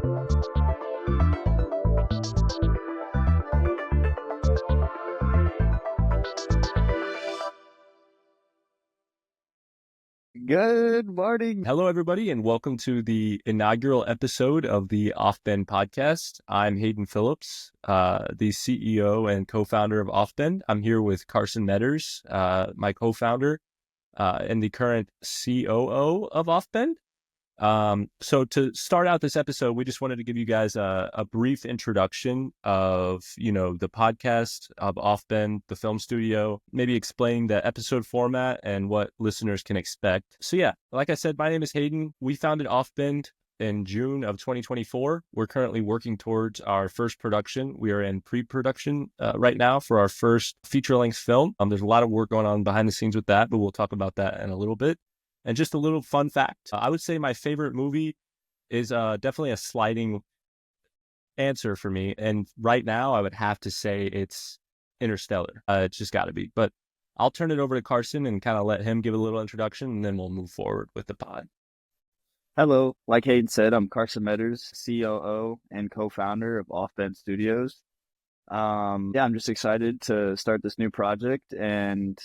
Good morning. Hello, everybody, and welcome to the inaugural episode of the OFFBEND Podcast. I'm Hayden Phillips, the CEO and co-founder of OFFBEND. I'm here with Carson Meadors, my co-founder and the current COO of OFFBEND. So to start out this episode, we just wanted to give you guys a brief introduction of, the podcast of OFFBEND, the film studio, maybe explain the episode format and what listeners can expect. So yeah, like I said, my name is Hayden. We founded OFFBEND in June of 2024. We're currently working towards our first production. We are in pre-production right now for our first feature-length film. There's a lot of work going on behind the scenes with that, but we'll talk about that in a little bit. And just a little fun fact, I would say my favorite movie is definitely a sliding answer for me. And right now, I would have to say it's Interstellar. It's just got to be. But I'll turn it over to Carson and kind of let him give a little introduction, and then we'll move forward with the pod. Hello. Like Hayden said, I'm Carson Meadors, COO and co-founder of OFFBEND Studios. I'm just excited to start this new project, and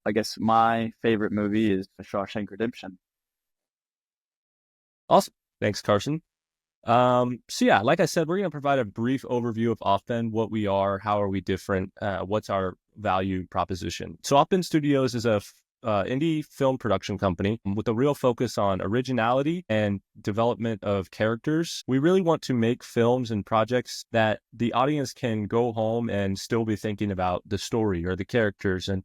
I guess my favorite movie is The Shawshank Redemption. Awesome. Thanks, Carson. So yeah, like I said, we're going to provide a brief overview of OFFBEND, what we are, how are we different, what's our value proposition. So OFFBEND Studios is a indie film production company with a real focus on originality and development of characters. We really want to make films and projects that the audience can go home and still be thinking about the story or the characters and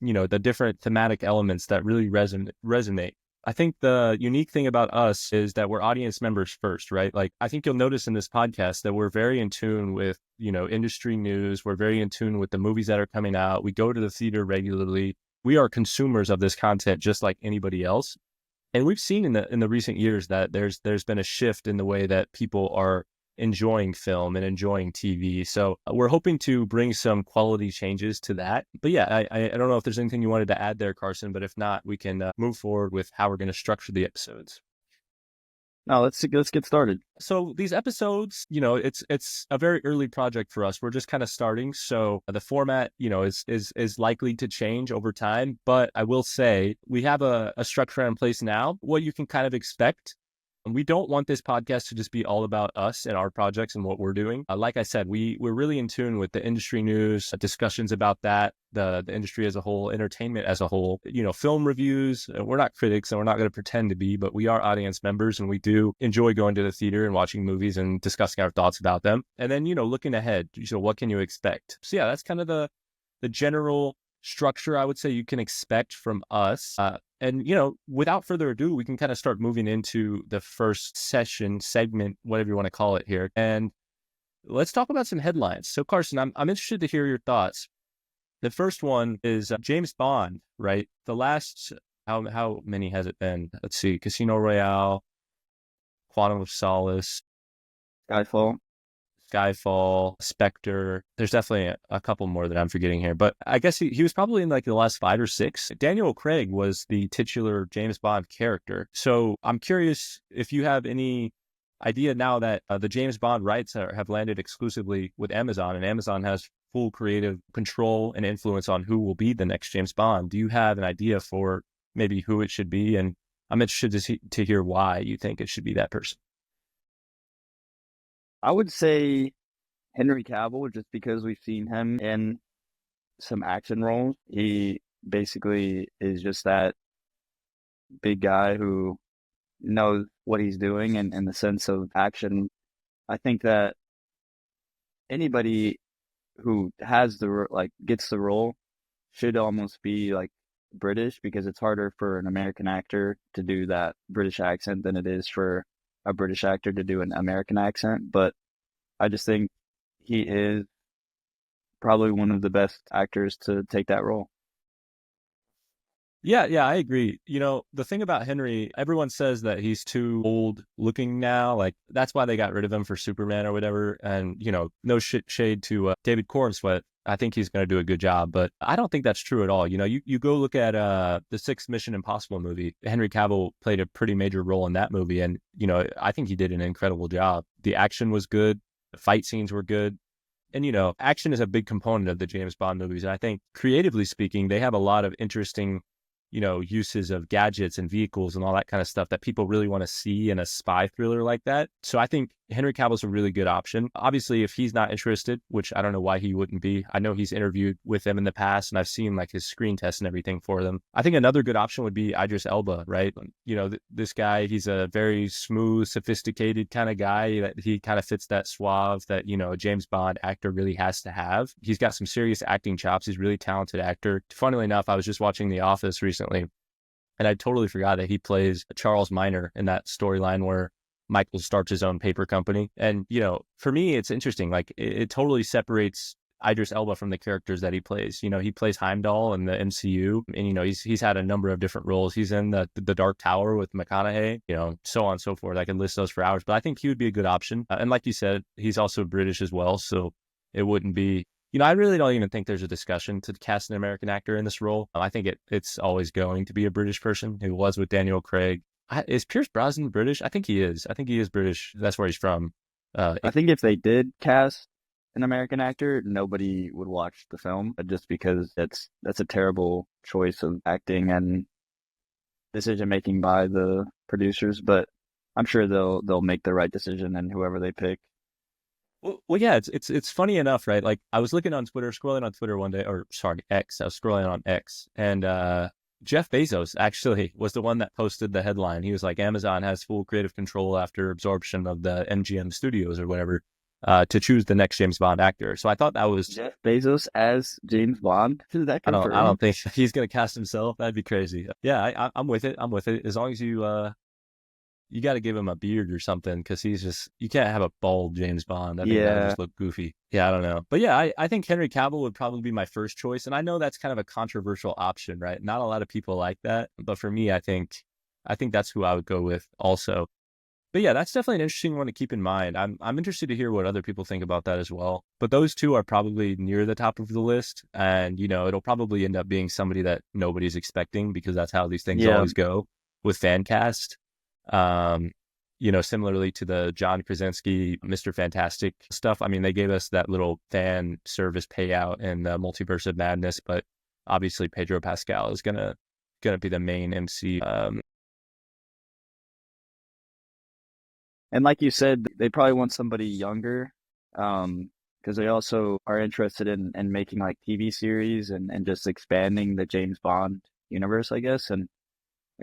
the different thematic elements that really resonate. I think the unique thing about us is that we're audience members first, right? Like, I think you'll notice in this podcast that we're very in tune with, industry news. We're very in tune with the movies that are coming out. We go to the theater regularly. We are consumers of this content just like anybody else. And we've seen in the recent years that there's been a shift in the way that people are enjoying film and enjoying TV. So we're hoping to bring some quality changes to that. But yeah, I don't know if there's anything you wanted to add there, Carson, but if not, we can move forward with how we're going to structure the episodes. No, let's get started. So these episodes, it's a very early project for us. We're just kind of starting. So the format, is likely to change over time. But I will say we have a structure in place now, what you can kind of expect. We don't want this podcast to just be all about us and our projects and what we're doing. Like I said, we're really in tune with the industry news, discussions about that, the industry as a whole, entertainment as a whole, film reviews. We're not critics and we're not going to pretend to be, but we are audience members and we do enjoy going to the theater and watching movies and discussing our thoughts about them. And then, looking ahead, what can you expect? So yeah, that's kind of the general structure I would say you can expect from us. And, without further ado, we can kind of start moving into the first segment, whatever you want to call it here. And let's talk about some headlines. So Carson, I'm interested to hear your thoughts. The first one is James Bond, right? The last, how many has it been? Let's see, Casino Royale, Quantum of Solace, Skyfall, Spectre. There's definitely a couple more that I'm forgetting here, but I guess he was probably in like the last 5 or 6. Daniel Craig was the titular James Bond character. So I'm curious if you have any idea now that the James Bond rights have landed exclusively with Amazon, and Amazon has full creative control and influence on who will be the next James Bond. Do you have an idea for maybe who it should be? And I'm interested to hear why you think it should be that person. I would say Henry Cavill, just because we've seen him in some action roles. He basically is just that big guy who knows what he's doing and in the sense of action. I think that anybody who has gets the role should almost be like British, because it's harder for an American actor to do that British accent than it is for a British actor to do an American accent. But I just think he is probably one of the best actors to take that role. Yeah, I agree. The thing about Henry, everyone says that he's too old looking now. Like, that's why they got rid of him for Superman or whatever. And, no shade to David Cornsweet, I think he's going to do a good job, but I don't think that's true at all. You know, you go look at the sixth Mission Impossible movie. Henry Cavill played a pretty major role in that movie. And, you know, I think he did an incredible job. The action was good. The fight scenes were good. And, you know, action is a big component of the James Bond movies. And I think creatively speaking, they have a lot of interesting, you know, uses of gadgets and vehicles and all that kind of stuff that people really want to see in a spy thriller like that. So I think Henry Cavill's a really good option. Obviously, if he's not interested, which I don't know why he wouldn't be, I know he's interviewed with them in the past and I've seen like his screen tests and everything for them. I think another good option would be Idris Elba, right? You know, this guy, he's a very smooth, sophisticated kind of guy that he kind of fits that suave that, you know, a James Bond actor really has to have. He's got some serious acting chops. He's a really talented actor. Funnily enough, I was just watching The Office recently and I totally forgot that he plays Charles Minor in that storyline where Michael starts his own paper company. And, you know, for me, it's interesting. Like it totally separates Idris Elba from the characters that he plays. You know, he plays Heimdall in the MCU and, you know, he's had a number of different roles. He's in the Dark Tower with McConaughey, you know, so on and so forth. I can list those for hours, but I think he would be a good option. And like you said, he's also British as well. So it wouldn't be, you know, I really don't even think there's a discussion to cast an American actor in this role. I think it's always going to be a British person. It was with Daniel Craig. Is Pierce Brosnan British? I think he is. I think he is British. That's where he's from. I think if they did cast an American actor, nobody would watch the film just because that's a terrible choice of acting and decision making by the producers. But I'm sure they'll make the right decision and whoever they pick. Well, yeah, it's funny enough, right? Like I was looking on Twitter, scrolling on Twitter one day, or sorry, X. I was scrolling on X, and Jeff Bezos actually was the one that posted the headline. He was like, Amazon has full creative control after absorption of the MGM Studios or whatever to choose the next James Bond actor. So I thought that was Jeff Bezos as James Bond. Is that confirmed? I don't think he's going to cast himself. That'd be crazy. Yeah, I'm with it. I'm with it. As long as you got to give him a beard or something because you can't have a bald James Bond. I think that would just look goofy. Yeah, I don't know. But yeah, I think Henry Cavill would probably be my first choice. And I know that's kind of a controversial option, right? Not a lot of people like that. But for me, I think that's who I would go with also. But yeah, that's definitely an interesting one to keep in mind. I'm interested to hear what other people think about that as well. But those two are probably near the top of the list. And, you know, it'll probably end up being somebody that nobody's expecting because that's how these things always go with fan cast. You know, similarly to the John Krasinski, Mr. Fantastic stuff. I mean, they gave us that little fan service payout in the Multiverse of Madness, but obviously Pedro Pascal is gonna be the main MC. And like you said, they probably want somebody younger, because they also are interested in making like TV series and just expanding the James Bond universe, I guess. And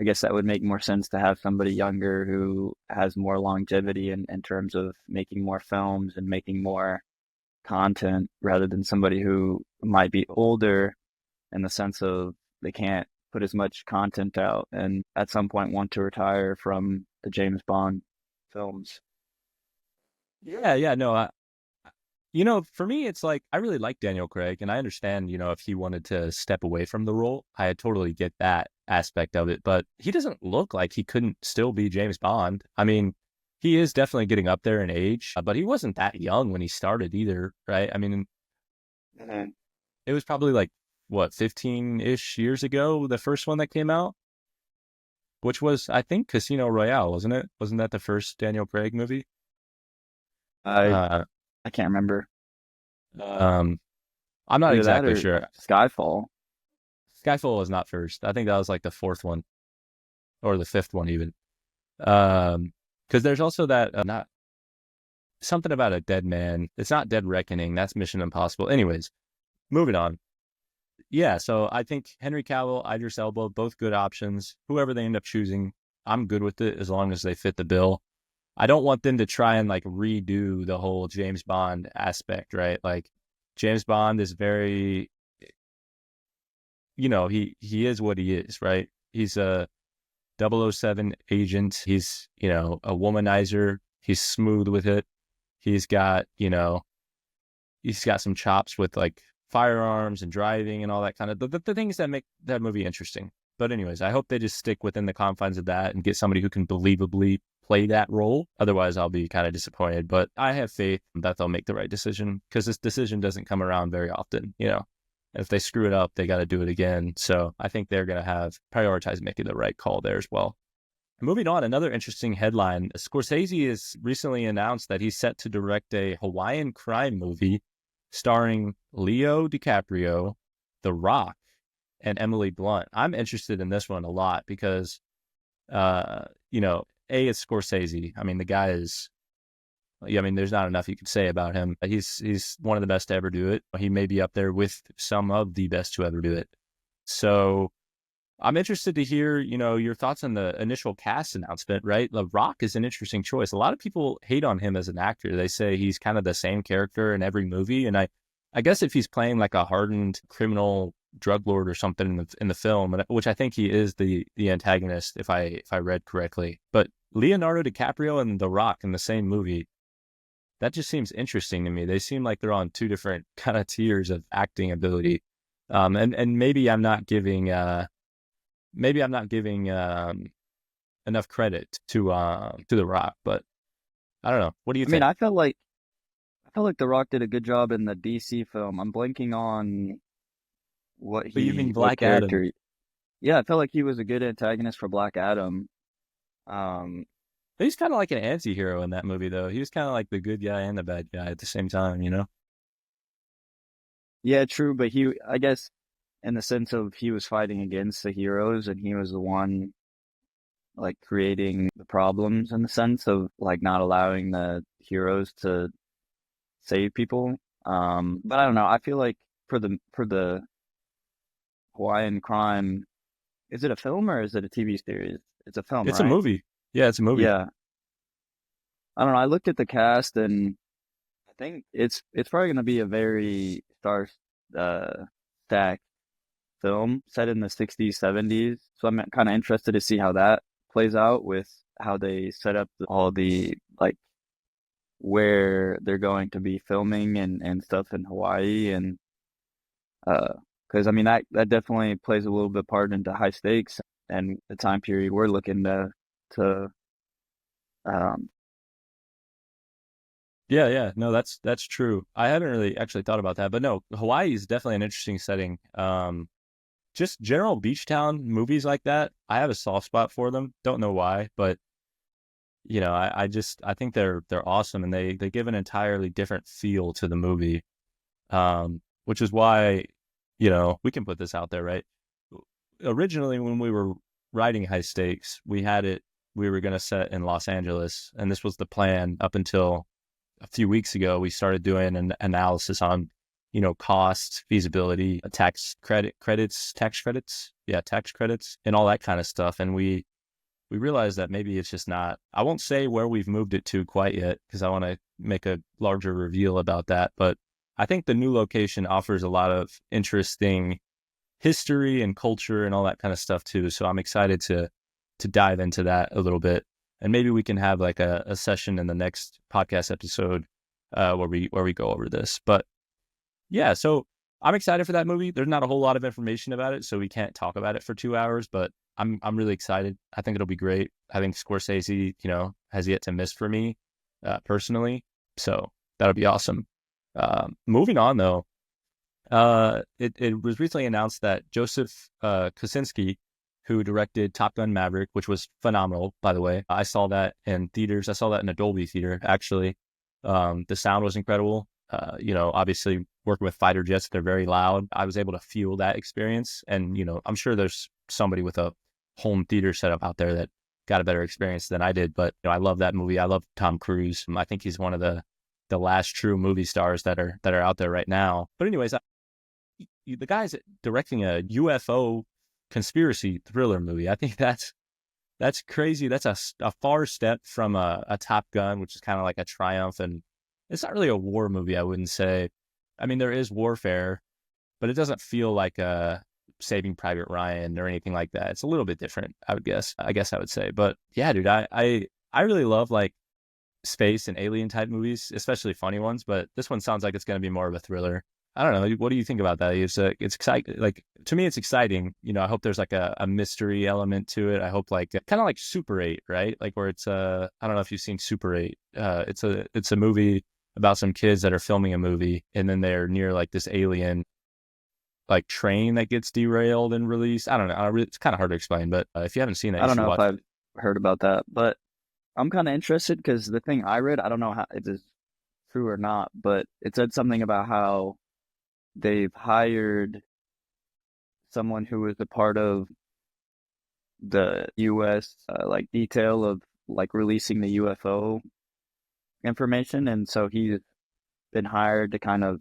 I guess that would make more sense to have somebody younger who has more longevity in terms of making more films and making more content rather than somebody who might be older in the sense of they can't put as much content out and at some point want to retire from the James Bond films. Yeah, no, you know, for me, it's like, I really like Daniel Craig and I understand, you know, if he wanted to step away from the role, I totally get that aspect of it, but he doesn't look like he couldn't still be James Bond. I mean, he is definitely getting up there in age, but he wasn't that young when he started either, right? I mean, it was probably like, what, 15-ish years ago, the first one that came out? Which was, I think, Casino Royale, wasn't it? Wasn't that the first Daniel Craig movie? I can't remember. I'm not Either exactly that or sure. Skyfall. Skyfall was not first. I think that was like the fourth one or the fifth one even. Because there's also that not something about a dead man. It's not Dead Reckoning. That's Mission Impossible. Anyways, moving on. Yeah, so I think Henry Cavill, Idris Elba, both good options. Whoever they end up choosing, I'm good with it as long as they fit the bill. I don't want them to try and like redo the whole James Bond aspect, right? Like James Bond is very, you know, he is what he is, right? He's a 007 agent. He's, you know, a womanizer. He's smooth with it. He's got, you know, he's got some chops with like firearms and driving and all that kind of the things that make that movie interesting. But anyways, I hope they just stick within the confines of that and get somebody who can believably play that role. Otherwise, I'll be kind of disappointed. But I have faith that they'll make the right decision, because this decision doesn't come around very often, you know. If they screw it up, they got to do it again. So I think they're going to prioritize making the right call there as well. Moving on, another interesting headline. Scorsese has recently announced that he's set to direct a Hawaiian crime movie starring Leo DiCaprio, The Rock, and Emily Blunt. I'm interested in this one a lot because, you know, it's Scorsese. I mean, the guy is, I mean, there's not enough you could say about him. He's one of the best to ever do it. He may be up there with some of the best to ever do it. So I'm interested to hear, you know, your thoughts on the initial cast announcement, right? The Rock is an interesting choice. A lot of people hate on him as an actor. They say he's kind of the same character in every movie. And I guess if he's playing like a hardened criminal drug lord or something in the film, which I think he is the antagonist, if I read correctly. But Leonardo DiCaprio and The Rock in the same movie, that just seems interesting to me. They seem like they're on two different kind of tiers of acting ability. And maybe I'm not giving enough credit to The Rock, but I don't know. What do you think? I mean, I felt like The Rock did a good job in the DC film. I'm blanking on what you mean Black Adam? Yeah, I felt like he was a good antagonist for Black Adam. He's kind of like an anti-hero in that movie, though. He was kind of like the good guy and the bad guy at the same time, you know? Yeah, true, but I guess, in the sense of he was fighting against the heroes, and he was the one, like, creating the problems, in the sense of, like, not allowing the heroes to save people. But I don't know. I feel like for the Hawaiian crime, is it a film or is it a TV series? It's a film, It's right? a movie. Yeah, it's a movie. Yeah. I don't know. I looked at the cast, and I think it's probably going to be a very stacked film set in the 60s, 70s. So I'm kind of interested to see how that plays out, with how they set up all the, like, where they're going to be filming and stuff in Hawaii. And because I mean, that definitely plays a little bit part into high stakes and the time period we're looking to Yeah. No, that's true. I haven't really actually thought about that, but no, Hawaii is definitely an interesting setting. Just general beach town movies like that, I have a soft spot for them. Don't know why, but you know, I think they're awesome, and they give an entirely different feel to the movie. Which is why, you know, we can put this out there, right? Originally, when we were writing High Stakes, we were going to set in Los Angeles, and this was the plan up until a few weeks ago. We started doing an analysis on, you know, costs, feasibility, tax credits, and all that kind of stuff. And we realized that maybe it's just not, I won't say where we've moved it to quite yet, because I want to make a larger reveal about that. But I think the new location offers a lot of interesting history and culture and all that kind of stuff too. So I'm excited to dive into that a little bit. And maybe we can have like a session in the next podcast episode where we go over this. But yeah, so I'm excited for that movie. There's not a whole lot of information about it, so we can't talk about it for 2 hours, but I'm really excited. I think it'll be great. I think Scorsese, you know, has yet to miss for me personally. So that'll be awesome. Moving on though, it was recently announced that Joseph Kosinski, who directed Top Gun Maverick, which was phenomenal, by the way. I saw that in theaters. I saw that in a Dolby theater, actually. The sound was incredible. You know, obviously working with fighter jets, they're very loud. I was able to feel that experience. And, you know, I'm sure there's somebody with a home theater setup out there that got a better experience than I did. But, you know, I love that movie. I love Tom Cruise. I think he's one of the last true movie stars that are out there right now. But anyways, the guy's directing a UFO conspiracy thriller movie. I think that's crazy. That's a far step from a Top Gun, which is kind of like a triumph. And it's not really a war movie, I wouldn't say. I mean, there is warfare, but it doesn't feel like a Saving Private Ryan or anything like that. It's a little bit different, I guess I would say. But yeah, dude, I really love like space and alien type movies, especially funny ones. But this one sounds like it's going to be more of a thriller. I don't know. What do you think about that? It's exciting. Like, to me, it's exciting. I hope there's like a mystery element to it. I hope like kind of like Super 8, right? Like where it's I don't know if you've seen Super 8. It's a movie about some kids that are filming a movie, and then they're near like this alien like train that gets derailed and released. I don't know. It's kind of hard to explain, but if you haven't seen it, I you don't should know if watch I've it. heard about that, but I'm kind of interested because the thing I read, I don't know how it is true or not, but it said something about how they've hired someone who was a part of the U.S. Like detail of like releasing the UFO information, and so he's been hired to kind of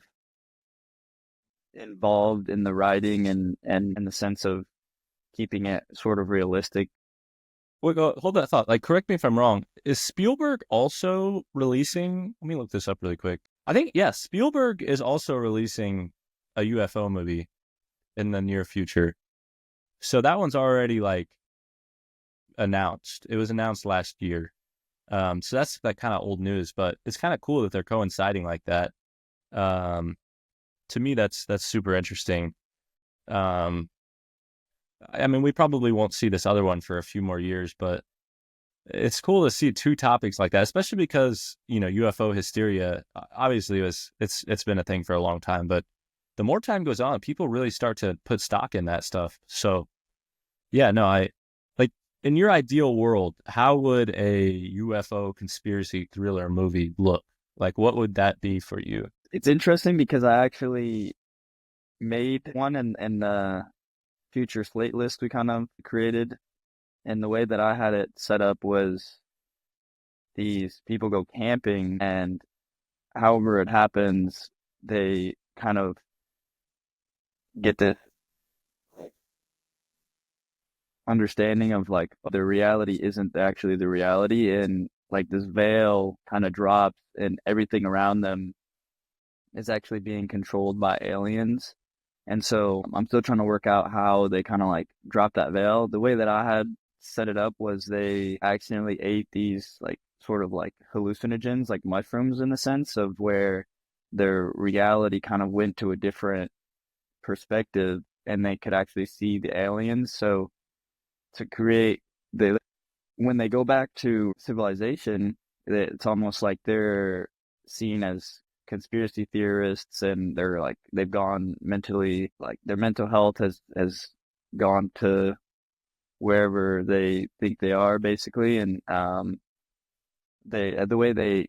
involved in the writing and in the sense of keeping it sort of realistic. Wait, hold that thought. Like, correct me if I'm wrong. Is Spielberg also releasing? Let me look this up really quick. I think, yes, Spielberg is also releasing a UFO movie in the near future. So that one's already like announced. It was announced last year. So that's like kind of old news, but it's kind of cool that they're coinciding like that. To me, that's super interesting. I mean, we probably won't see this other one for a few more years, but it's cool to see two topics like that, especially because, UFO hysteria, obviously it's been a thing for a long time, but the more time goes on, people really start to put stock in that stuff. So yeah, no, I like, in your ideal world, how would a UFO conspiracy thriller movie look? Like, what would that be for you? It's interesting because I actually made one in the future slate list we kind of created, and the way that I had it set up was these people go camping, and however it happens, they kind of get this understanding of like the reality isn't actually the reality, and like this veil kind of drops and everything around them is actually being controlled by aliens. And so I'm still trying to work out how they kind of like drop that veil. The way that I had set it up was they accidentally ate these like sort of like hallucinogens, like mushrooms, in the sense of where their reality kind of went to a different perspective and they could actually see the aliens. So to create the when they go back to civilization, it's almost like they're seen as conspiracy theorists, and they're like they've gone mentally, like their mental health has gone to wherever they think they are, basically. And they the way they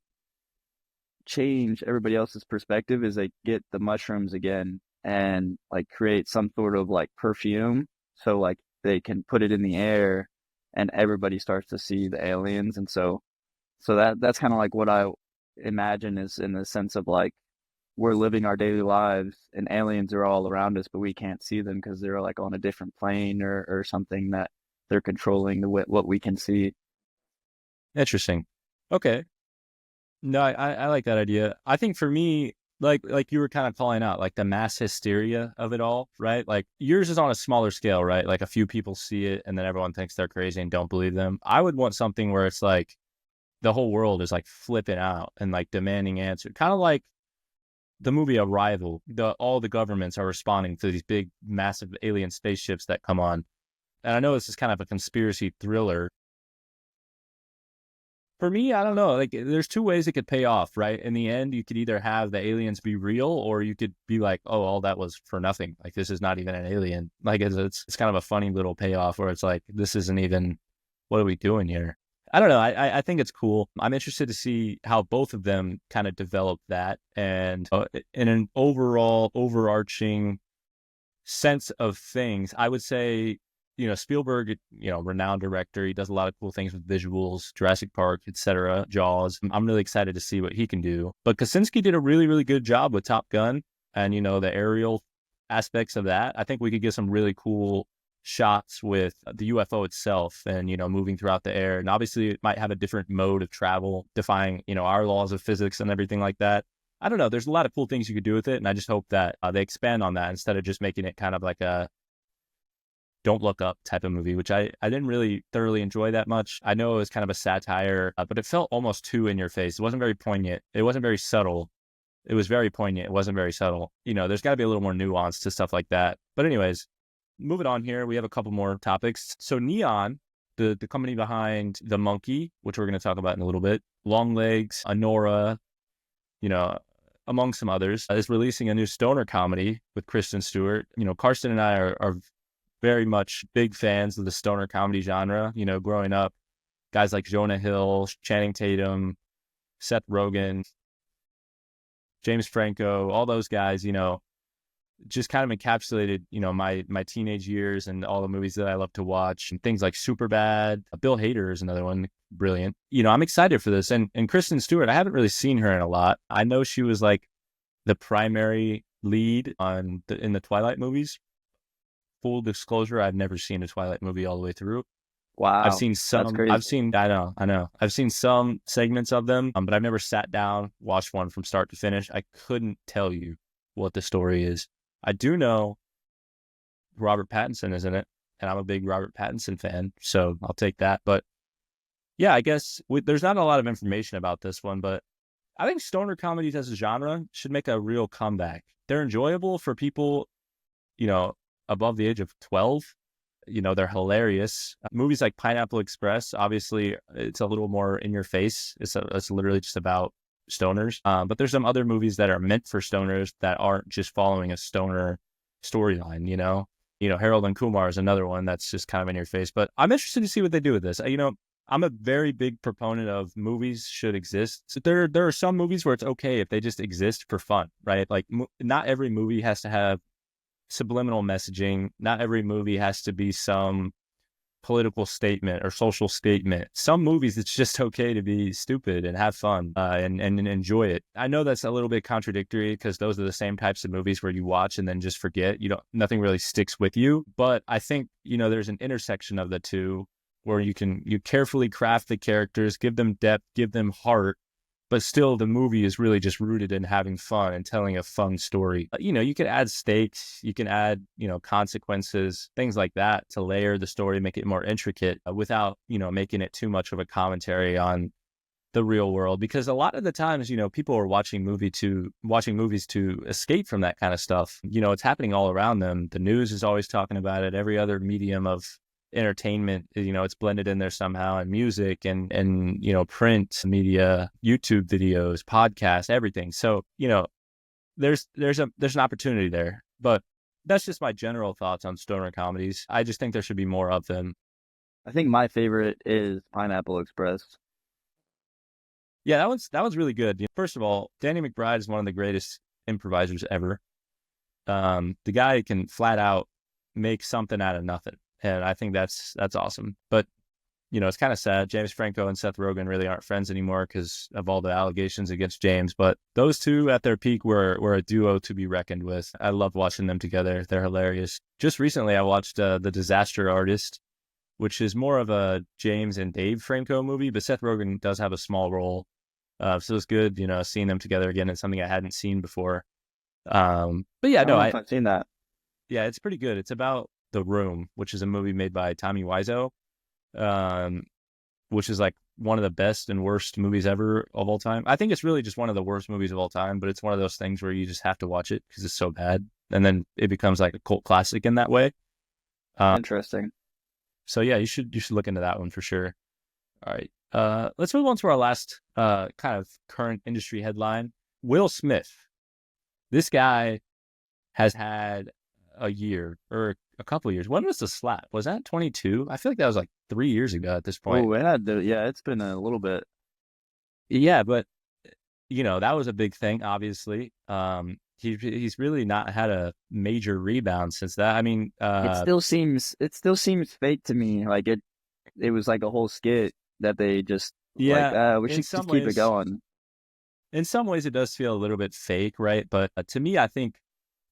change everybody else's perspective is they get the mushrooms again and like create some sort of like perfume, so like they can put it in the air and everybody starts to see the aliens. And so that's kind of like what I imagine, is in the sense of like we're living our daily lives and aliens are all around us, but we can't see them because they're like on a different plane or something that they're controlling what we can see. Interesting. Okay. No, I like that idea. I think for me, like you were kind of calling out, like the mass hysteria of it all, right? Like yours is on a smaller scale, right? Like a few people see it and then everyone thinks they're crazy and don't believe them. I would want something where it's like the whole world is like flipping out and like demanding answers. Kind of like the movie Arrival. All the governments are responding to these big, massive alien spaceships that come on. And I know this is kind of a conspiracy thriller. For me, I don't know. Like, there's two ways it could pay off, right? In the end, you could either have the aliens be real, or you could be like, oh, all that was for nothing. Like, this is not even an alien. Like, it's kind of a funny little payoff where it's like, this isn't even, what are we doing here? I don't know. I think it's cool. I'm interested to see how both of them kind of develop that. And in an overall overarching sense of things, I would say, Spielberg, renowned director. He does a lot of cool things with visuals, Jurassic Park, etc., Jaws. I'm really excited to see what he can do. But Kosinski did a really, really good job with Top Gun and, the aerial aspects of that. I think we could get some really cool shots with the UFO itself and, moving throughout the air. And obviously it might have a different mode of travel, defying, our laws of physics and everything like that. I don't know. There's a lot of cool things you could do with it. And I just hope that they expand on that instead of just making it kind of like a Don't Look Up type of movie, which I didn't really thoroughly enjoy that much. I know it was kind of a satire, but it felt almost too in your face. It wasn't very poignant. It wasn't very subtle. It was very poignant. It wasn't very subtle. There's got to be a little more nuance to stuff like that. But anyways, moving on here, we have a couple more topics. So Neon, the company behind The Monkey, which we're going to talk about in a little bit, Long Legs, Anora, among some others, is releasing a new stoner comedy with Kristen Stewart. Carson and I are very much big fans of the stoner comedy genre. Growing up, guys like Jonah Hill, Channing Tatum, Seth Rogen, James Franco, all those guys, just kind of encapsulated, my teenage years and all the movies that I love to watch, and things like Superbad. Bill Hader is another one, brilliant. I'm excited for this. And Kristen Stewart, I haven't really seen her in a lot. I know she was like the primary lead in the Twilight movies. Full disclosure, I've never seen a Twilight movie all the way through. Wow. I've seen some. I know. I've seen some segments of them, but I've never sat down, watched one from start to finish. I couldn't tell you what the story is. I do know Robert Pattinson is in it, and I'm a big Robert Pattinson fan, so I'll take that. But yeah, I guess there's not a lot of information about this one, but I think stoner comedies as a genre should make a real comeback. They're enjoyable for people, above the age of 12. They're hilarious. Movies like Pineapple Express, obviously, it's a little more in your face. It's literally just about stoners. But there's some other movies that are meant for stoners that aren't just following a stoner storyline. Harold and Kumar is another one that's just kind of in your face. But I'm interested to see what they do with this. I'm a very big proponent of movies should exist. So there are some movies where it's okay if they just exist for fun, right? Like not every movie has to have subliminal messaging. Not every movie has to be some political statement or social statement. Some movies, it's just okay to be stupid and have fun and enjoy it. I know that's a little bit contradictory because those are the same types of movies where you watch and then just forget. Nothing really sticks with you. But I think, there's an intersection of the two where you carefully craft the characters, give them depth, give them heart, but still the movie is really just rooted in having fun and telling a fun story. You can add stakes, you can add, consequences, things like that to layer the story, make it more intricate without, making it too much of a commentary on the real world. Because a lot of the times, people are watching movies to escape from that kind of stuff. It's happening all around them. The news is always talking about it. Every other medium of entertainment, it's blended in there somehow, and music and print media, YouTube videos, podcasts, everything. So there's an opportunity there. But that's just my general thoughts on stoner comedies. I just think there should be more of them. I think my favorite is Pineapple Express. Yeah, that one's really good. First of all, Danny McBride is one of the greatest improvisers ever. The guy can flat out make something out of nothing. And I think that's awesome. But, it's kind of sad. James Franco and Seth Rogen really aren't friends anymore because of all the allegations against James. But those two at their peak were a duo to be reckoned with. I love watching them together. They're hilarious. Just recently, I watched The Disaster Artist, which is more of a James and Dave Franco movie, but Seth Rogen does have a small role. So it's good, seeing them together again. It's something I hadn't seen before. But yeah, I've seen that. Yeah, it's pretty good. It's about The Room, which is a movie made by Tommy Wiseau, which is like one of the best and worst movies ever of all time. I think it's really just one of the worst movies of all time, but it's one of those things where you just have to watch it because it's so bad. And then it becomes like a cult classic in that way. Interesting. So yeah, you should look into that one for sure. All right. Let's move on to our last kind of current industry headline. Will Smith. This guy has had a year or a couple of years. When was the slap? Was that 22? I feel like that was like 3 years ago at this point. Oh, it's been a little bit. Yeah, but that was a big thing, obviously. He's really not had a major rebound since that. I mean, it still seems fake to me. Like it was like a whole skit that they just we should just keep it going. In some ways, it does feel a little bit fake, right? But to me, I think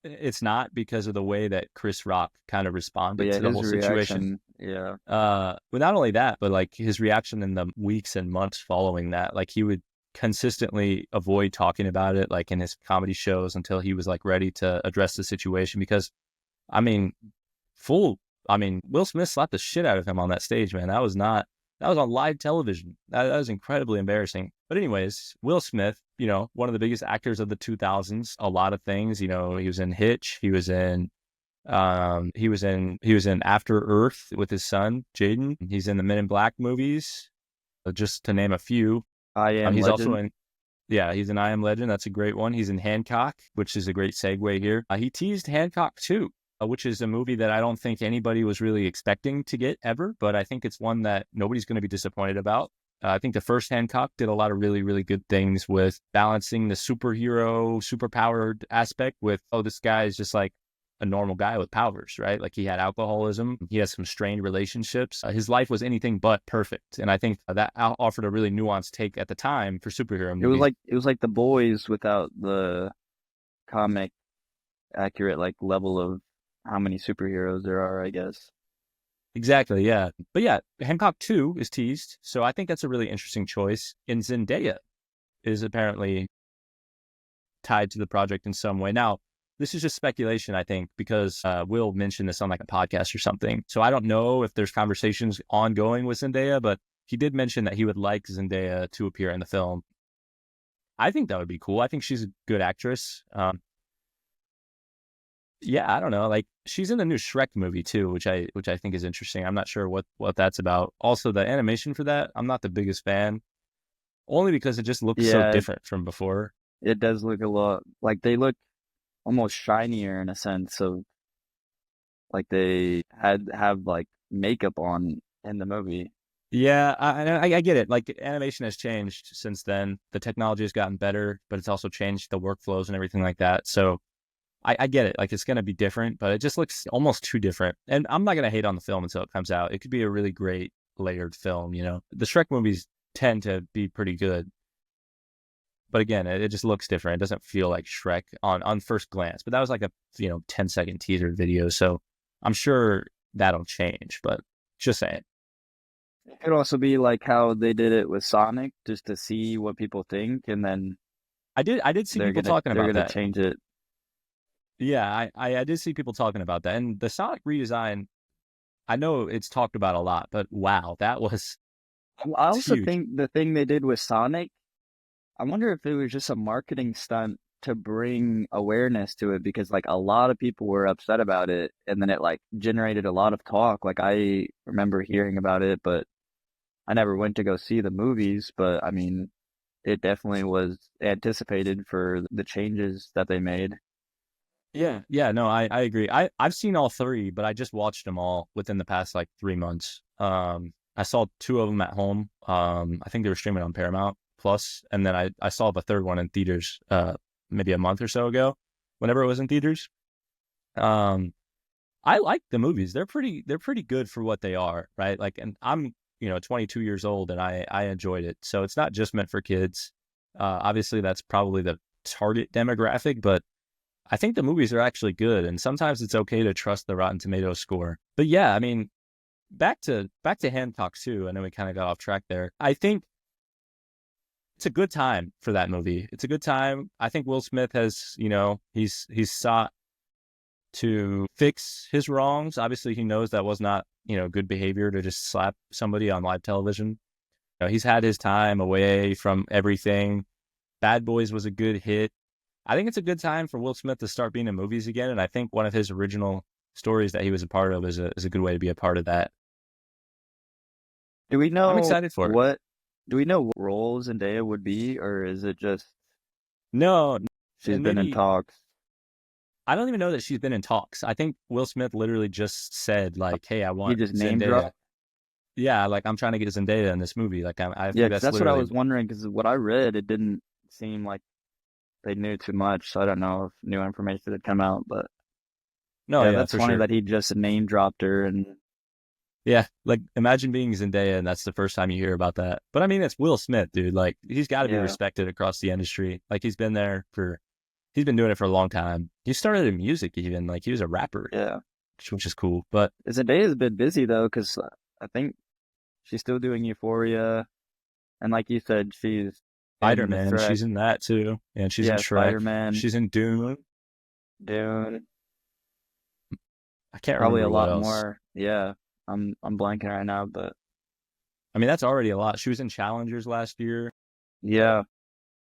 it's not because of the way that Chris Rock kind of responded to the whole situation. Yeah. But not only that, but like his reaction in the weeks and months following that, like he would consistently avoid talking about it, like in his comedy shows until he was like ready to address the situation. Because, Will Smith slapped the shit out of him on that stage, man. That was on live television. That was incredibly embarrassing. But anyways, Will Smith, one of the biggest actors of the 2000s, a lot of things, he was in Hitch, he was in After Earth with his son, Jaden. He's in the Men in Black movies, just to name a few. I Am He's Legend. also in, he's in I Am Legend. That's a great one. He's in Hancock, which is a great segue here. He teased Hancock 2, which is a movie that I don't think anybody was really expecting to get ever, but I think it's one that nobody's going to be disappointed about. I think the first Hancock did a lot of really, really good things with balancing the superhero, superpowered aspect with, this guy is just like a normal guy with powers, right? Like he had alcoholism, he has some strained relationships. His life was anything but perfect. And I think that offered a really nuanced take at the time for superhero movies. It was like The Boys without the comic accurate like level of how many superheroes there are, I guess. Exactly, yeah. But yeah, Hancock 2 is teased, so I think that's a really interesting choice. And Zendaya is apparently tied to the project in some way. Now, this is just speculation, I think, because Will mentioned this on like a podcast or something. So I don't know if there's conversations ongoing with Zendaya, but he did mention that he would like Zendaya to appear in the film. I think that would be cool. I think she's a good actress. Yeah, I don't know. Like she's in the new Shrek movie too, which I think is interesting. I'm not sure what that's about. Also, the animation for that, I'm not the biggest fan, only because it just looks so different from before. It does look a lot like they look almost shinier in a sense of like they have like makeup on in the movie. Yeah, I get it. Like animation has changed since then. The technology has gotten better, but it's also changed the workflows and everything like that. So I get it. Like it's going to be different, but it just looks almost too different. And I'm not going to hate on the film until it comes out. It could be a really great layered film. The Shrek movies tend to be pretty good, but again, it just looks different. It doesn't feel like Shrek on first glance. But that was like a 10-second teaser video, so I'm sure that'll change. But just saying. It could also be like how they did it with Sonic, just to see what people think, and then I did see people talking about that. They're gonna change it. Yeah, I did see people talking about that. And the Sonic redesign, I know it's talked about a lot, but wow, that was I also huge. think the thing they did with Sonic, I wonder if it was just a marketing stunt to bring awareness to it, because like a lot of people were upset about it, and then it like generated a lot of talk. Like I remember hearing about it, but I never went to go see the movies. But I mean, it definitely was anticipated for the changes that they made. Yeah, no, I agree. I've seen all three, but I just watched them all within the past like 3 months. I saw 2 of them at home. I think they were streaming on Paramount Plus, and then I saw the third one in theaters maybe a month or so ago, whenever it was in theaters. I like the movies. They're pretty good for what they are, right? Like, and I'm 22 years old, and I enjoyed it. So it's not just meant for kids. Obviously, that's probably the target demographic, but I think the movies are actually good, and sometimes it's okay to trust the Rotten Tomatoes score. But yeah, I mean, back to Hancock too. I know we kind of got off track there. I think it's a good time for that movie. It's a good time. I think Will Smith has, he's sought to fix his wrongs. Obviously, he knows that was not, good behavior to just slap somebody on live television. He's had his time away from everything. Bad Boys was a good hit. I think it's a good time for Will Smith to start being in movies again, and I think one of his original stories that he was a part of is a good way to be a part of that. Do we know I'm excited for it. Do we know what role Zendaya would be, or is it just No, she's been in talks? I don't even know that she's been in talks. I think Will Smith literally just said like, "Hey, I want." He just name dropped. Yeah, like I'm trying to get Zendaya in this movie. Like I think that's what I was wondering, because what I read, it didn't seem like they knew too much, so I don't know if new information had come out. But no, that's funny that he just name dropped her. And yeah, like imagine being Zendaya and that's the first time you hear about that. But I mean, it's Will Smith, dude. Like he's got to be respected across the industry. Like he's been doing it for a long time. He started in music even. Like he was a rapper. Yeah, which is cool. But Zendaya's been busy though, because I think she's still doing Euphoria, and like you said, she's Spider-Man. She's in that too, and she's in Shrek. Spider-Man. She's in Dune. I can't probably remember a lot else. more. Yeah, I'm blanking right now, but I mean that's already a lot. She was in Challengers last year. Yeah.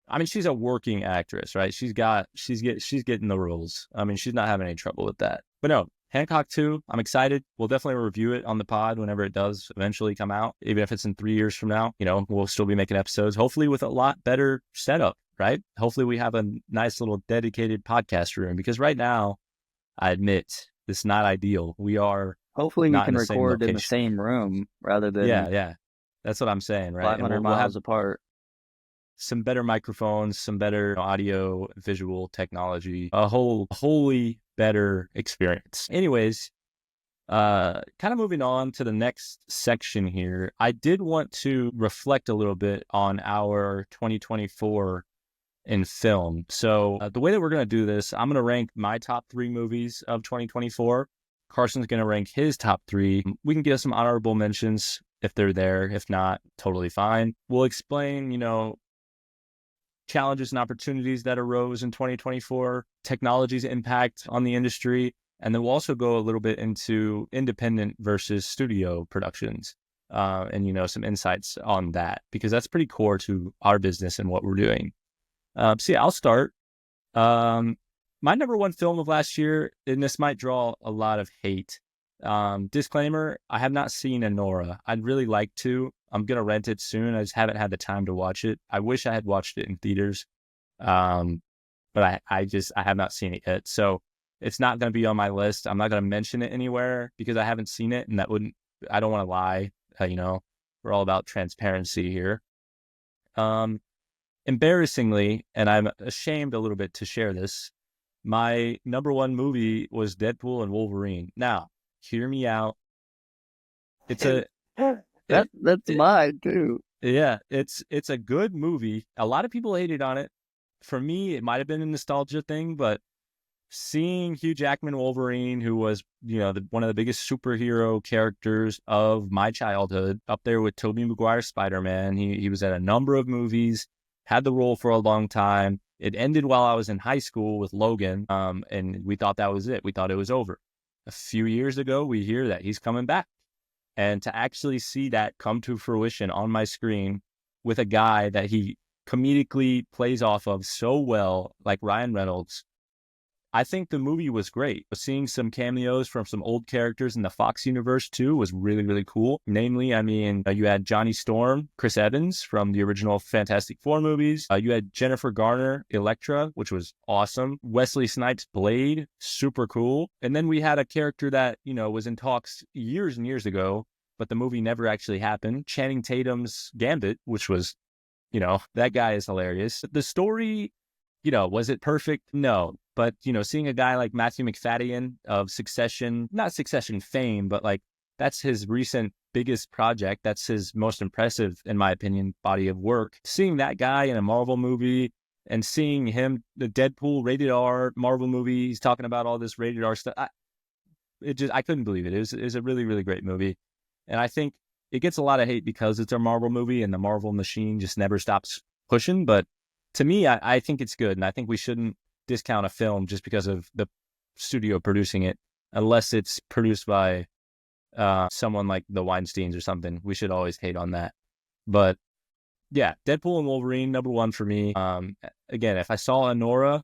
I mean, she's a working actress, right? She's getting the roles. I mean, she's not having any trouble with that. But no, Hancock 2, I'm excited. We'll definitely review it on the pod whenever it does eventually come out. Even if it's in 3 years from now, we'll still be making episodes, hopefully with a lot better setup, right? Hopefully we have a nice little dedicated podcast room, because right now, I admit, it's not ideal. We are Hopefully we not in can the same record in the location. same room rather than Yeah. That's what I'm saying, right? 500 And we'll have miles apart. some better microphones, some better audio, visual technology, a wholly better experience. Anyways, kind of moving on to the next section here, I did want to reflect a little bit on our 2024 in film. So the way that we're going to do this, I'm going to rank my top 3 movies of 2024. Carson's going to rank his top 3. We can get some honorable mentions if they're there. If not, totally fine. We'll explain, challenges and opportunities that arose in 2024, technology's impact on the industry, and then we'll also go a little bit into independent versus studio productions, and some insights on that, because that's pretty core to our business and what we're doing. So yeah, I'll start. My number 1 film of last year, and this might draw a lot of hate. Disclaimer, I have not seen Anora. I'd really like to. I'm going to rent it soon. I just haven't had the time to watch it. I wish I had watched it in theaters. But I have not seen it yet. So it's not going to be on my list. I'm not going to mention it anywhere because I haven't seen it, and I don't want to lie. We're all about transparency here. Embarrassingly, and I'm ashamed a little bit to share this, my number 1 movie was Deadpool and Wolverine. Now, hear me out. That's mine too. Yeah, it's a good movie. A lot of people hated on it. For me, it might have been a nostalgia thing, but seeing Hugh Jackman Wolverine, who was, one of the biggest superhero characters of my childhood, up there with Tobey Maguire's Spider-Man. He was in a number of movies, had the role for a long time. It ended while I was in high school with Logan, and we thought that was it. We thought it was over. A few years ago, we hear that he's coming back. And to actually see that come to fruition on my screen with a guy that he comedically plays off of so well, like Ryan Reynolds, I think the movie was great. Seeing some cameos from some old characters in the Fox universe too was really, really cool. Namely, you had Johnny Storm, Chris Evans from the original Fantastic Four movies. You had Jennifer Garner, Elektra, which was awesome. Wesley Snipes, Blade, super cool. And then we had a character that, was in talks years and years ago, but the movie never actually happened. Channing Tatum's Gambit, which was, that guy is hilarious. The story, was it perfect? No. But, seeing a guy like Matthew McFadden of not Succession fame, but like that's his recent biggest project. That's his most impressive, in my opinion, body of work. Seeing that guy in a Marvel movie and seeing him, the Deadpool rated R Marvel movie, he's talking about all this rated R stuff. I couldn't believe it. It was a really, really great movie. And I think it gets a lot of hate because it's a Marvel movie and the Marvel machine just never stops pushing. But to me, I think it's good. And I think we shouldn't discount a film just because of the studio producing it, unless it's produced by someone like the Weinsteins or something. We should always hate on that. But yeah, Deadpool and Wolverine, number 1 for me. Again, if I saw Anora,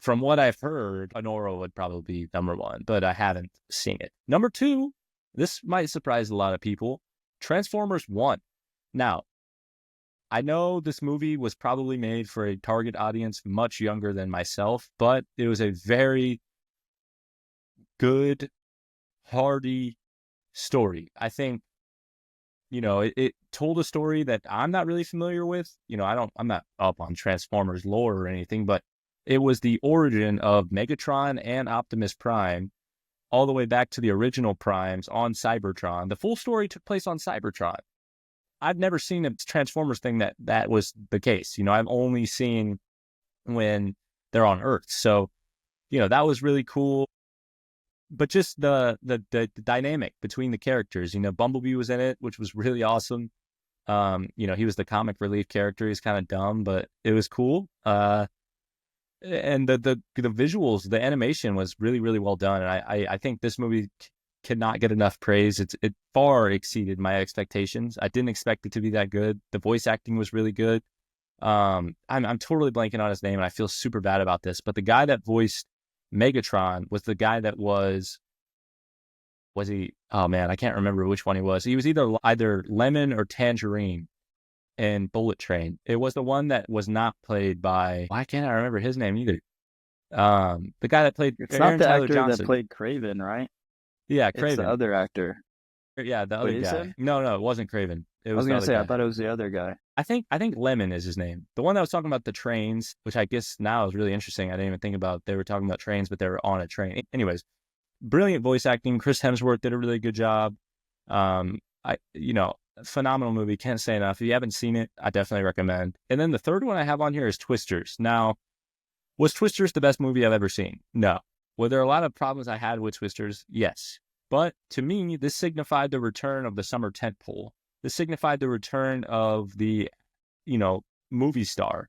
from what I've heard, Anora would probably be number 1, but I haven't seen it. Number 2, this might surprise a lot of people, Transformers 1. Now, I know this movie was probably made for a target audience much younger than myself, but it was a very good, hearty story. I think, it told a story that I'm not really familiar with. I'm not up on Transformers lore or anything, but it was the origin of Megatron and Optimus Prime all the way back to the original Primes on Cybertron. The full story took place on Cybertron. I've never seen a Transformers thing that was the case. I've only seen when they're on Earth. So, that was really cool. But just the dynamic between the characters, Bumblebee was in it, which was really awesome. He was the comic relief character. He's kind of dumb, but it was cool. And the visuals, the animation was really, really well done. And I think this movie cannot get enough praise. It far exceeded my expectations. I didn't expect it to be that good. The voice acting was really good. I'm totally blanking on his name, and I feel super bad about this. But the guy that voiced Megatron was the guy that was he? Oh man, I can't remember which one he was. He was either Lemon or Tangerine in Bullet Train. It was the one that was not played by. Why can't I remember his name either? The guy that played It's not Aaron the Tyler actor Johnson. that played Craven, right? Yeah, It's the Craven. other actor. Yeah, the other Wait, is guy. it? No, it wasn't Craven. It I was was the gonna other say, I guy. thought it was the other guy. I think Lemon is his name. The one that was talking about the trains, which I guess now is really interesting. I didn't even think about they were talking about trains, but they were on a train. Anyways, brilliant voice acting. Chris Hemsworth did a really good job. Phenomenal movie. Can't say enough. If you haven't seen it, I definitely recommend. And then the third one I have on here is Twisters. Now, was Twisters the best movie I've ever seen? No. Were there a lot of problems I had with Twisters? Yes. But to me, this signified the return of the summer tentpole. This signified the return of the, movie star.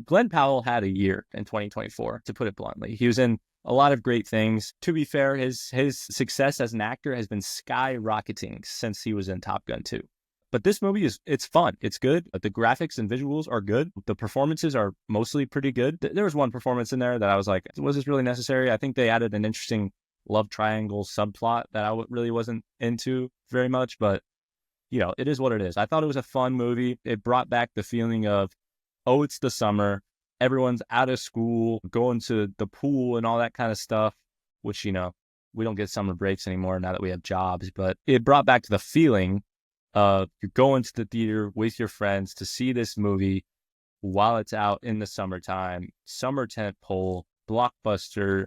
Glenn Powell had a year in 2024, to put it bluntly. He was in a lot of great things. To be fair, his success as an actor has been skyrocketing since he was in Top Gun 2. But this movie it's fun. It's good. The graphics and visuals are good. The performances are mostly pretty good. There was one performance in there that I was like, was this really necessary? I think they added an interesting love triangle subplot that I really wasn't into very much, but it is what it is. I thought it was a fun movie. It brought back the feeling of, oh, it's the summer. Everyone's out of school, going to the pool and all that kind of stuff, which, we don't get summer breaks anymore now that we have jobs. But it brought back the feeling of you're going to the theater with your friends to see this movie while it's out in the summertime, summer tentpole, blockbuster,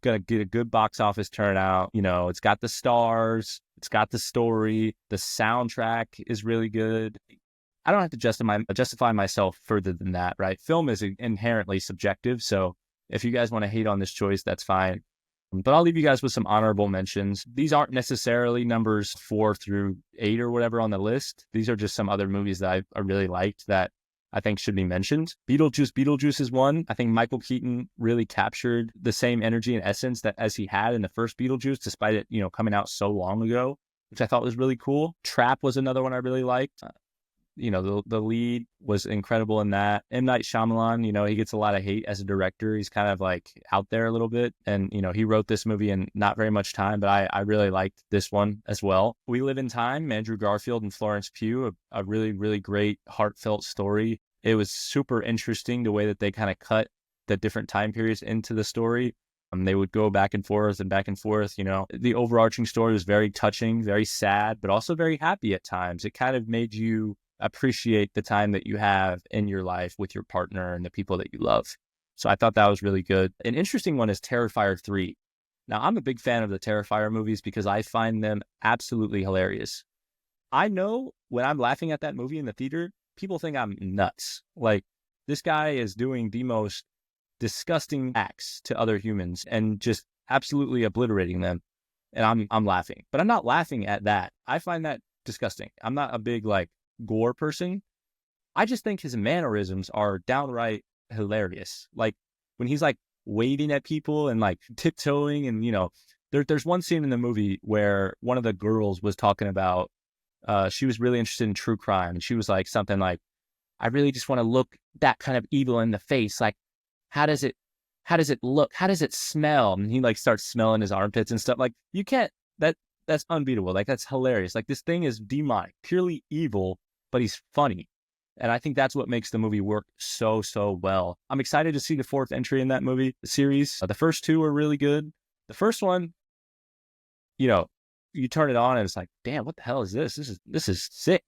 gonna get a good box office turnout. It's got the stars, it's got the story, the soundtrack is really good. I don't have to justify myself further than that, right? Film is inherently subjective, so if you guys want to hate on this choice, that's fine. But I'll leave you guys with some honorable mentions. These aren't necessarily numbers 4 through 8 or whatever on the list. These are just some other movies that I really liked that I think should be mentioned. Beetlejuice is one. I think Michael Keaton really captured the same energy and essence as he had in the first Beetlejuice, despite it, coming out so long ago, which I thought was really cool. Trap was another one I really liked. The lead was incredible in that. M. Night Shyamalan, he gets a lot of hate as a director. He's kind of like out there a little bit. And, he wrote this movie in not very much time, but I really liked this one as well. We Live in Time, Andrew Garfield and Florence Pugh, a really, really great heartfelt story. It was super interesting the way that they kind of cut the different time periods into the story. They would go back and forth and back and forth. The overarching story was very touching, very sad, but also very happy at times. It kind of made you appreciate the time that you have in your life with your partner and the people that you love. So I thought that was really good. An interesting one is Terrifier 3. Now, I'm a big fan of the Terrifier movies because I find them absolutely hilarious. I know when I'm laughing at that movie in the theater, people think I'm nuts. Like, this guy is doing the most disgusting acts to other humans and just absolutely obliterating them. And I'm laughing. But I'm not laughing at that. I find that disgusting. I'm not a big, gore person. I just think his mannerisms are downright hilarious. Like when he's waving at people and tiptoeing and there's one scene in the movie where one of the girls was talking about she was really interested in true crime, and she was something like, I really just want to look that kind of evil in the face. Like, how does it look? How does it smell? And he starts smelling his armpits and stuff. You can't, that's unbeatable. That's hilarious. This thing is demonic, purely evil, but he's funny. And I think that's what makes the movie work so, so well. I'm excited to see the 4th entry in that movie series. The first 2 are really good. The first one, you turn it on and it's damn, what the hell is this? This is sick.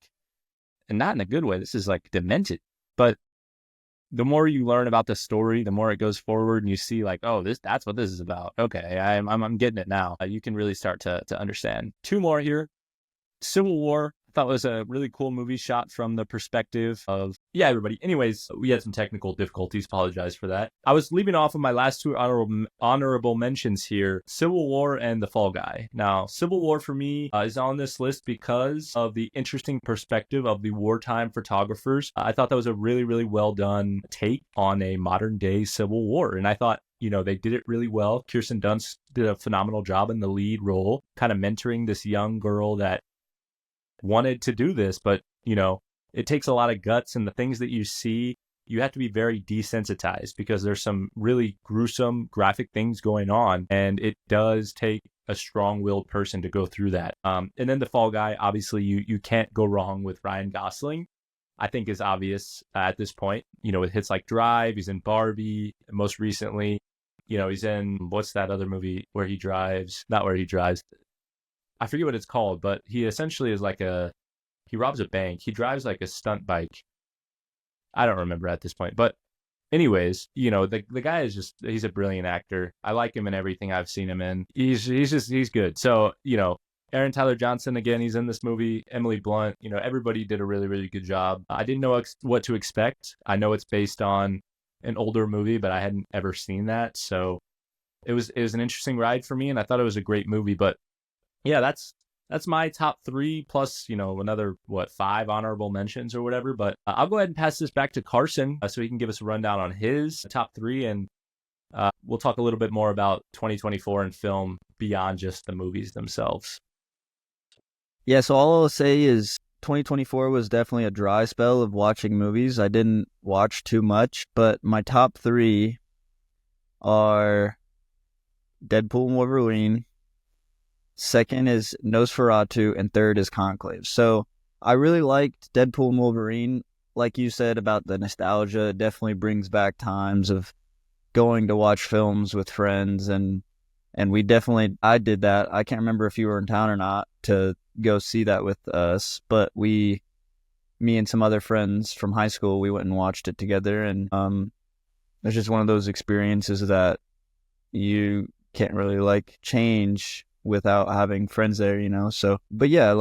And not in a good way. This is demented. But the more you learn about the story, the more it goes forward and you see that's what this is about. Okay, I'm getting it now. You can really start to understand. 2 more here. Civil War, I thought was a really cool movie shot from the perspective of, everybody. Anyways, we had some technical difficulties. Apologize for that. I was leaving off of my last 2 honorable mentions here, Civil War and The Fall Guy. Now, Civil War for me is on this list because of the interesting perspective of the wartime photographers. I thought that was a really, really well done take on a modern day Civil War. And I thought, they did it really well. Kirsten Dunst did a phenomenal job in the lead role, kind of mentoring this young girl that wanted to do this, but it takes a lot of guts, and the things that you see, you have to be very desensitized because there's some really gruesome graphic things going on, and it does take a strong-willed person to go through that. And then the Fall Guy, obviously you can't go wrong with Ryan Gosling. I think is obvious at this point. With hits like Drive, he's in Barbie, most recently. He's in, what's that other movie where he drives? Not where he drives. I forget what it's called, but he essentially is he robs a bank. He drives like a stunt bike. I don't remember at this point. But anyways, the guy is he's a brilliant actor. I like him in everything I've seen him in. He's good. So, Aaron Tyler Johnson, again, he's in this movie. Emily Blunt, everybody did a really, really good job. I didn't know what to expect. I know it's based on an older movie, but I hadn't ever seen that. So it was an interesting ride for me, and I thought it was a great movie. But yeah, that's my top 3 plus, another, 5 honorable mentions or whatever. But I'll go ahead and pass this back to Carson so he can give us a rundown on his top 3. And we'll talk a little bit more about 2024 and film beyond just the movies themselves. Yeah, so all I'll say is 2024 was definitely a dry spell of watching movies. I didn't watch too much, but my top 3 are Deadpool and Wolverine. Second is Nosferatu, and third is Conclave. So I really liked Deadpool and Wolverine. Like you said about the nostalgia, it definitely brings back times of going to watch films with friends, and I did that. I can't remember if you were in town or not to go see that with us, but me and some other friends from high school, we went and watched it together, and it's just one of those experiences that you can't really change without having friends there, so, but yeah,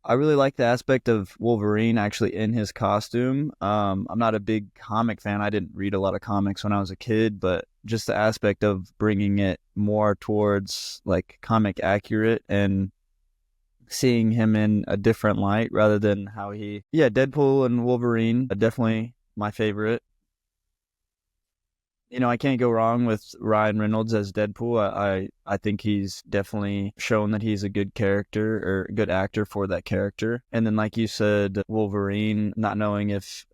I really like the aspect of Wolverine actually in his costume. I'm not a big comic fan. I didn't read a lot of comics when I was a kid, but just the aspect of bringing it more towards comic accurate and seeing him in a different light rather than how Deadpool and Wolverine are definitely my favorite. I can't go wrong with Ryan Reynolds as Deadpool. I think he's definitely shown that he's a good character or good actor for that character. And then, like you said, Wolverine, not knowing if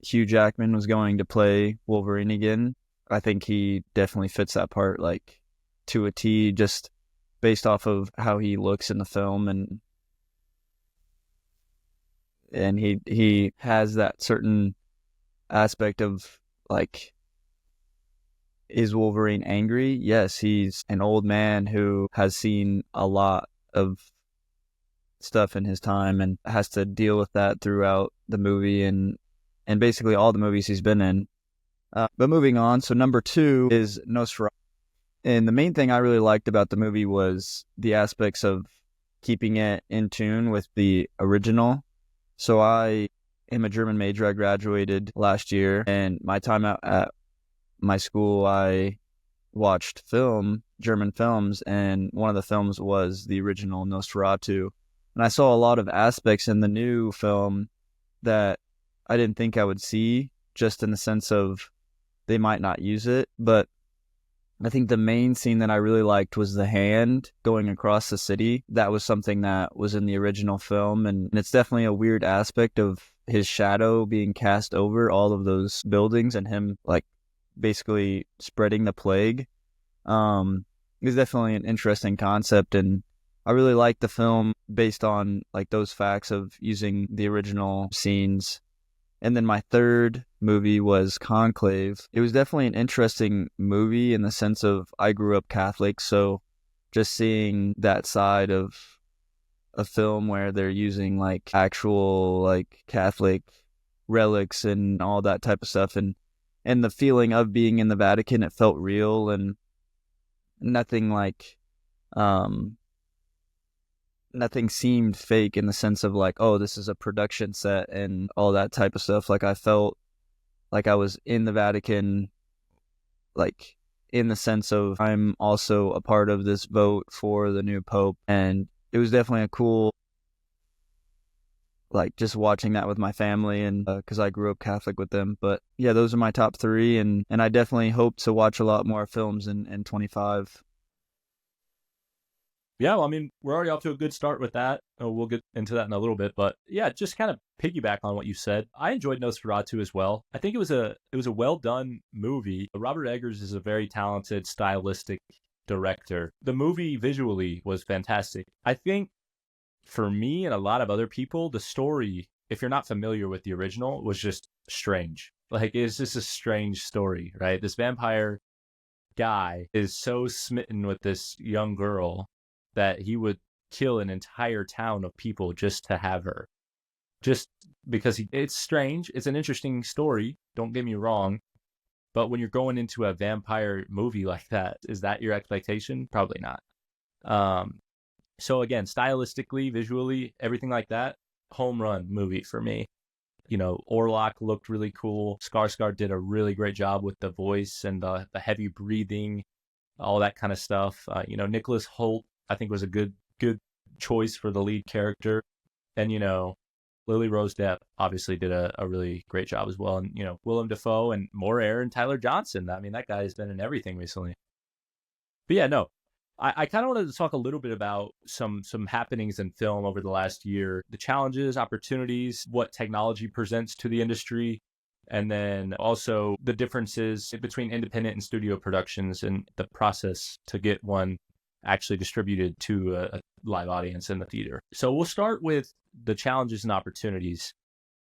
Hugh Jackman was going to play Wolverine again, I think he definitely fits that part to a T, just based off of how he looks in the film, and he has that certain aspect of is Wolverine angry? Yes, he's an old man who has seen a lot of stuff in his time and has to deal with that throughout the movie and basically all the movies he's been in. But moving on, so number 2 is Nosferatu. And the main thing I really liked about the movie was the aspects of keeping it in tune with the original. So I am a German major. I graduated last year, and my time out at my school, I watched German films, and one of the films was the original Nosferatu. And I saw a lot of aspects in the new film that I didn't think I would see, just in the sense of they might not use it. But I think the main scene that I really liked was the hand going across the city. That was something that was in the original film, and it's definitely a weird aspect of his shadow being cast over all of those buildings and him basically spreading the plague. It's definitely an interesting concept, and I really like the film based on those facts of using the original scenes. And then my third movie was Conclave. It was definitely an interesting movie in the sense of I grew up Catholic, so just seeing that side of a film where they're using actual Catholic relics and all that type of stuff, and the feeling of being in the Vatican, it felt real and nothing nothing seemed fake in the sense of oh, this is a production set and all that type of stuff. I felt I was in the Vatican, in the sense of I'm also a part of this vote for the new Pope. And it was definitely a cool, just watching that with my family, and because I grew up Catholic with them. But yeah, those are my top 3, and I definitely hope to watch a lot more films in 25. Yeah, well, I mean, we're already off to a good start with that. We'll get into that in a little bit, but yeah, just kind of piggyback on what you said. I enjoyed Nosferatu as well. I think it was a well done movie. Robert Eggers is a very talented, stylistic director. The movie visually was fantastic. I think for me and a lot of other people, the story, if you're not familiar with the original, was just strange. Like, it's just a strange story, right? This vampire guy is so smitten with this young girl that he would kill an entire town of people just to have her. Just because it's strange. It's an interesting story. Don't get me wrong. But when you're going into a vampire movie like that, is that your expectation? Probably not. So again, stylistically, visually, everything like that, home run movie for me. You know, Orlok looked really cool. Skarsgård did a really great job with the voice and the heavy breathing, all that kind of stuff. You know, Nicholas Hoult, I think, was a good choice for the lead character. And, you know, Lily Rose Depp obviously did a really great job as well. And, you know, Willem Dafoe and Moore and Tyler Johnson. I mean, that guy has been in everything recently. But yeah, no, I kind of wanted to talk a little bit about some happenings in film over the last year, the challenges, opportunities, what technology presents to the industry, and then also the differences between independent and studio productions and the process to get one actually distributed to a live audience in the theater. So we'll start with the challenges and opportunities.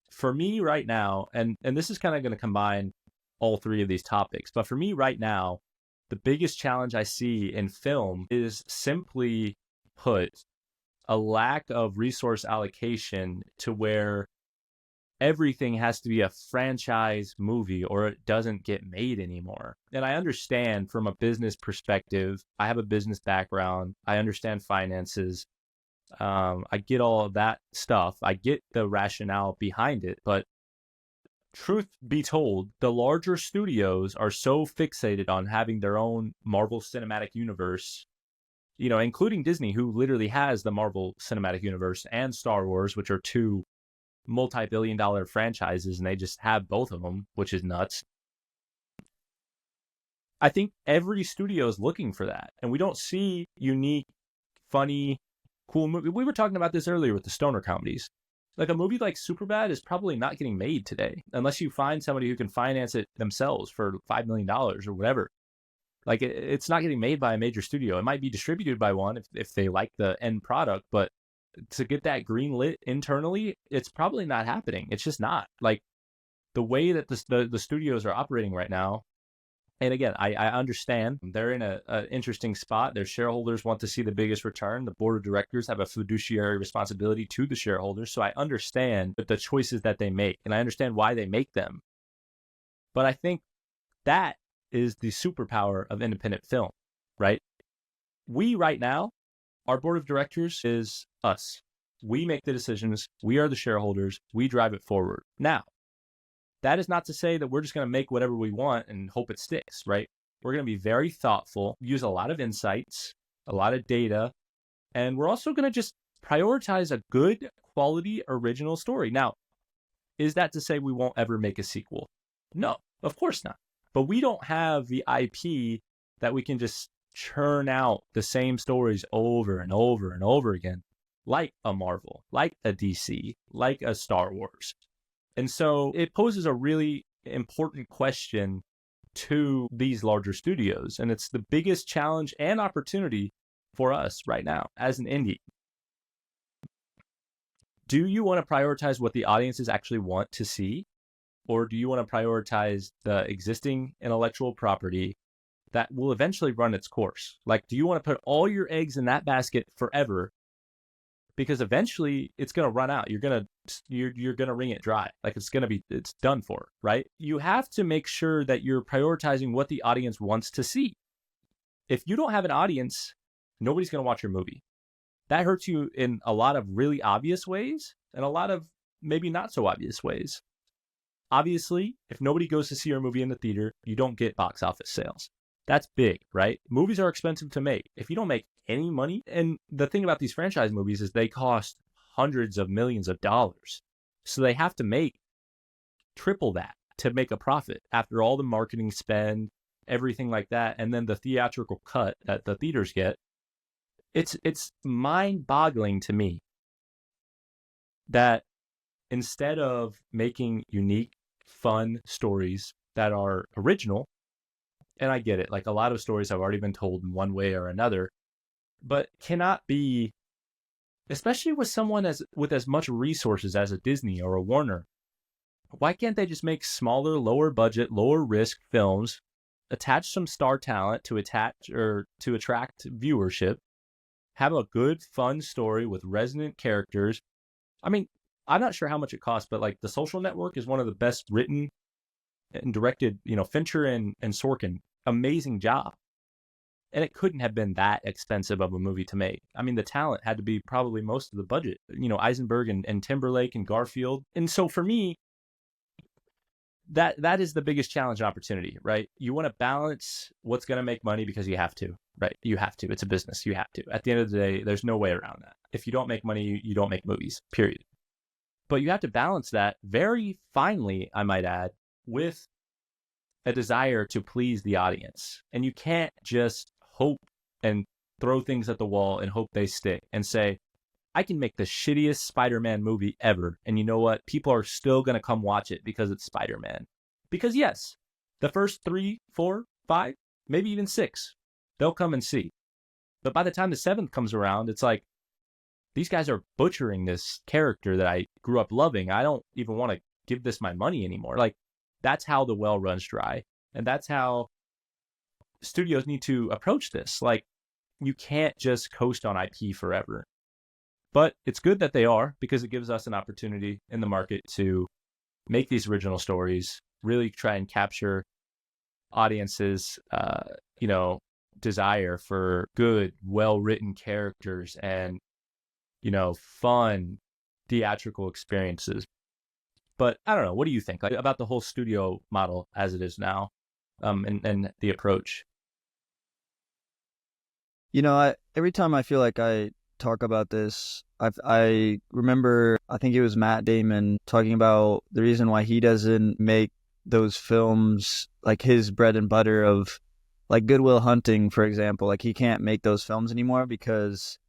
For me right now, and this is kind of going to combine all three of these topics, but for me right now, the biggest challenge I see in film is, simply put, a lack of resource allocation to where everything has to be a franchise movie or it doesn't get made anymore. And I understand from a business perspective, I have a business background, I understand finances, I get all of that stuff, I get the rationale behind it, but truth be told, the larger studios are so fixated on having their own Marvel Cinematic Universe, you know, including Disney, who literally has the Marvel Cinematic Universe and Star Wars, which are two multi-billion-dollar franchises, and they just have both of them, which is nuts. I think every studio is looking for that, and we don't see unique, funny, cool movies. We were talking about this earlier with the stoner comedies. Like, a movie like Superbad is probably not getting made today unless you find somebody who can finance it themselves for $5 million or whatever. Like, it's not getting made by a major studio. It might be distributed by one if they like the end product, but to get that green lit internally, it's probably not happening. It's just not. Like, the way that the studios are operating right now, and again, I understand they're in an interesting spot. Their shareholders want to see the biggest return. The board of directors have a fiduciary responsibility to the shareholders. So I understand the choices that they make, and I understand why they make them. But I think that is the superpower of independent film, right? We right now, our board of directors is us. We make the decisions. We are the shareholders. We drive it forward. Now, that is not to say that we're just going to make whatever we want and hope it sticks, right? We're going to be very thoughtful, use a lot of insights, a lot of data, and we're also going to just prioritize a good quality original story. Now, is that to say we won't ever make a sequel? No, of course not. But we don't have the IP that we can just churn out the same stories over and over and over again, like a Marvel, like a DC, like a Star Wars. And so it poses a really important question to these larger studios. And it's the biggest challenge and opportunity for us right now as an indie. Do you want to prioritize what the audiences actually want to see? Or do you want to prioritize the existing intellectual property that will eventually run its course? Like, do you want to put all your eggs in that basket forever? Because eventually it's going to run out. You're going to wring it dry. Like, it's done for, right? You have to make sure that you're prioritizing what the audience wants to see. If you don't have an audience, nobody's going to watch your movie. That hurts you in a lot of really obvious ways and a lot of maybe not so obvious ways. Obviously, if nobody goes to see your movie in the theater, you don't get box office sales. That's big, right? Movies are expensive to make. If you don't make any money, and the thing about these franchise movies is they cost hundreds of millions of dollars. So they have to make triple that to make a profit after all the marketing spend, everything like that. And then the theatrical cut that the theaters get, it's mind-boggling to me that instead of making unique, fun stories that are original, and I get it, like a lot of stories have already been told in one way or another, but cannot be, especially with someone with as much resources as a Disney or a Warner, why can't they just make smaller, lower budget, lower risk films, attach some star talent to attract viewership, have a good, fun story with resonant characters? I mean, I'm not sure how much it costs, but like The Social Network is one of the best written and directed, Fincher and Sorkin, amazing job. And it couldn't have been that expensive of a movie to make. I mean, the talent had to be probably most of the budget, Eisenberg and Timberlake and Garfield. And so for me, that is the biggest challenge and opportunity, right? You want to balance what's going to make money because you have to, right? You have to. It's a business. You have to. At the end of the day, there's no way around that. If you don't make money, you don't make movies, period. But you have to balance that very finely, I might add, with a desire to please the audience. And you can't just hope and throw things at the wall and hope they stick and say, I can make the shittiest Spider-Man movie ever. And you know what? People are still going to come watch it because it's Spider-Man. Because yes, the first 3, 4, 5, maybe even 6, they'll come and see. But by the time the 7th comes around, it's like, these guys are butchering this character that I grew up loving. I don't even want to give this my money anymore. Like, that's how the well runs dry. And that's how studios need to approach this. Like, you can't just coast on IP forever. But it's good that they are, because it gives us an opportunity in the market to make these original stories, really try and capture audiences, desire for good, well-written characters and, fun theatrical experiences. But I don't know. What do you think about the whole studio model as it is now, and the approach? Every time I feel like I talk about this, I remember, I think it was Matt Damon talking about the reason why he doesn't make those films like his bread and butter of like Good Will Hunting, for example. Like, he can't make those films anymore because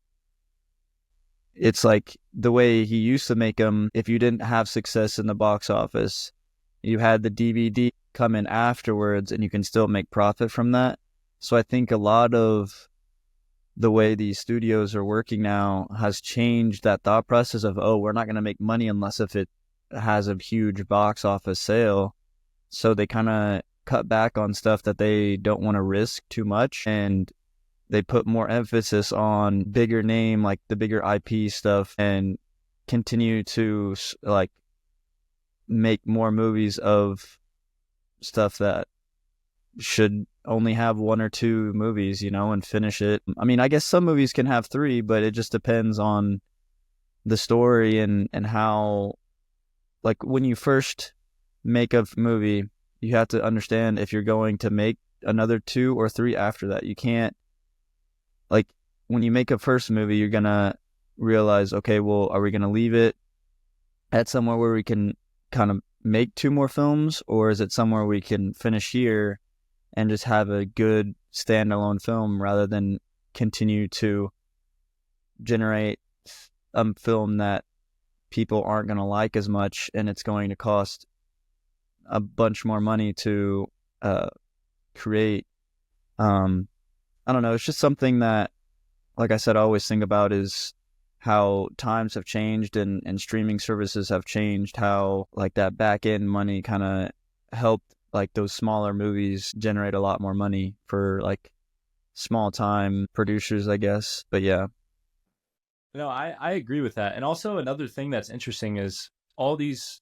it's like the way he used to make them. If you didn't have success in the box office, you had the DVD come in afterwards and you can still make profit from that. So I think a lot of the way these studios are working now has changed that thought process of, we're not going to make money unless if it has a huge box office sale. So they kind of cut back on stuff that they don't want to risk too much, and they put more emphasis on bigger name, like the bigger IP stuff, and continue to like make more movies of stuff that should only have 1 or 2 movies, and finish it. I mean, I guess some movies can have 3, but it just depends on the story and how, like, when you first make a movie, you have to understand if you're going to make another 2 or 3 after that. You can't, like, when you make a first movie, you're going to realize, okay, well, are we going to leave it at somewhere where we can kind of make 2 more films, or is it somewhere we can finish here and just have a good standalone film rather than continue to generate a film that people aren't going to like as much, and it's going to cost a bunch more money to create. I don't know. It's just something that, like I said, I always think about is how times have changed and streaming services have changed, how like that back end money kind of helped like those smaller movies generate a lot more money for like small time producers, I guess. But yeah. No, I agree with that. And also another thing that's interesting is all these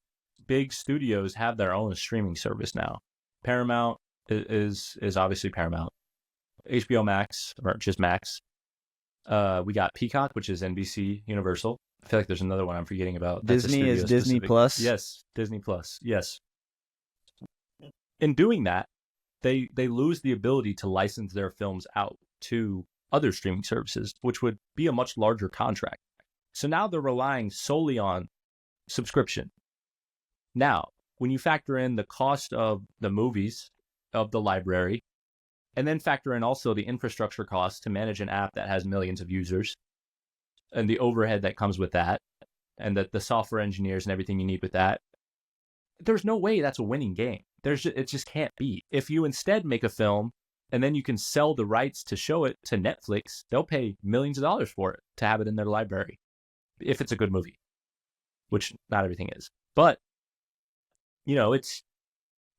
big studios have their own streaming service now. Paramount is obviously Paramount. HBO Max, or just Max. We got Peacock, which is NBC Universal. I feel like there's another one I'm forgetting about. Disney is Disney Plus. Yes, Disney Plus. Yes. In doing that, they lose the ability to license their films out to other streaming services, which would be a much larger contract. So now they're relying solely on subscription. Now, when you factor in the cost of the movies, of the library, And then factor in also the infrastructure costs to manage an app that has millions of users and the overhead that comes with that, and the software engineers and everything you need with that. There's no way that's a winning game. It just can't be. If you instead make a film and then you can sell the rights to show it to Netflix, they'll pay millions of dollars for it to have it in their library, if it's a good movie, which not everything is. But, it's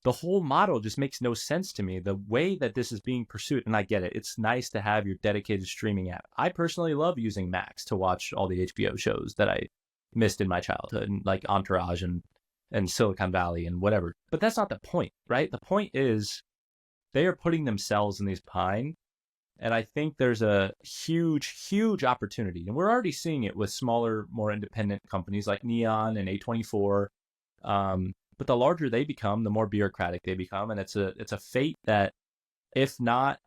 the whole model just makes no sense to me. The way that this is being pursued, and I get it. It's nice to have your dedicated streaming app. I personally love using Max to watch all the HBO shows that I missed in my childhood, like Entourage and Silicon Valley and whatever. But that's not the point, right? The point is they are putting themselves in these pine. And I think there's a huge, huge opportunity. And we're already seeing it with smaller, more independent companies like Neon and A24. But the larger they become, the more bureaucratic they become. And it's a fate that, if not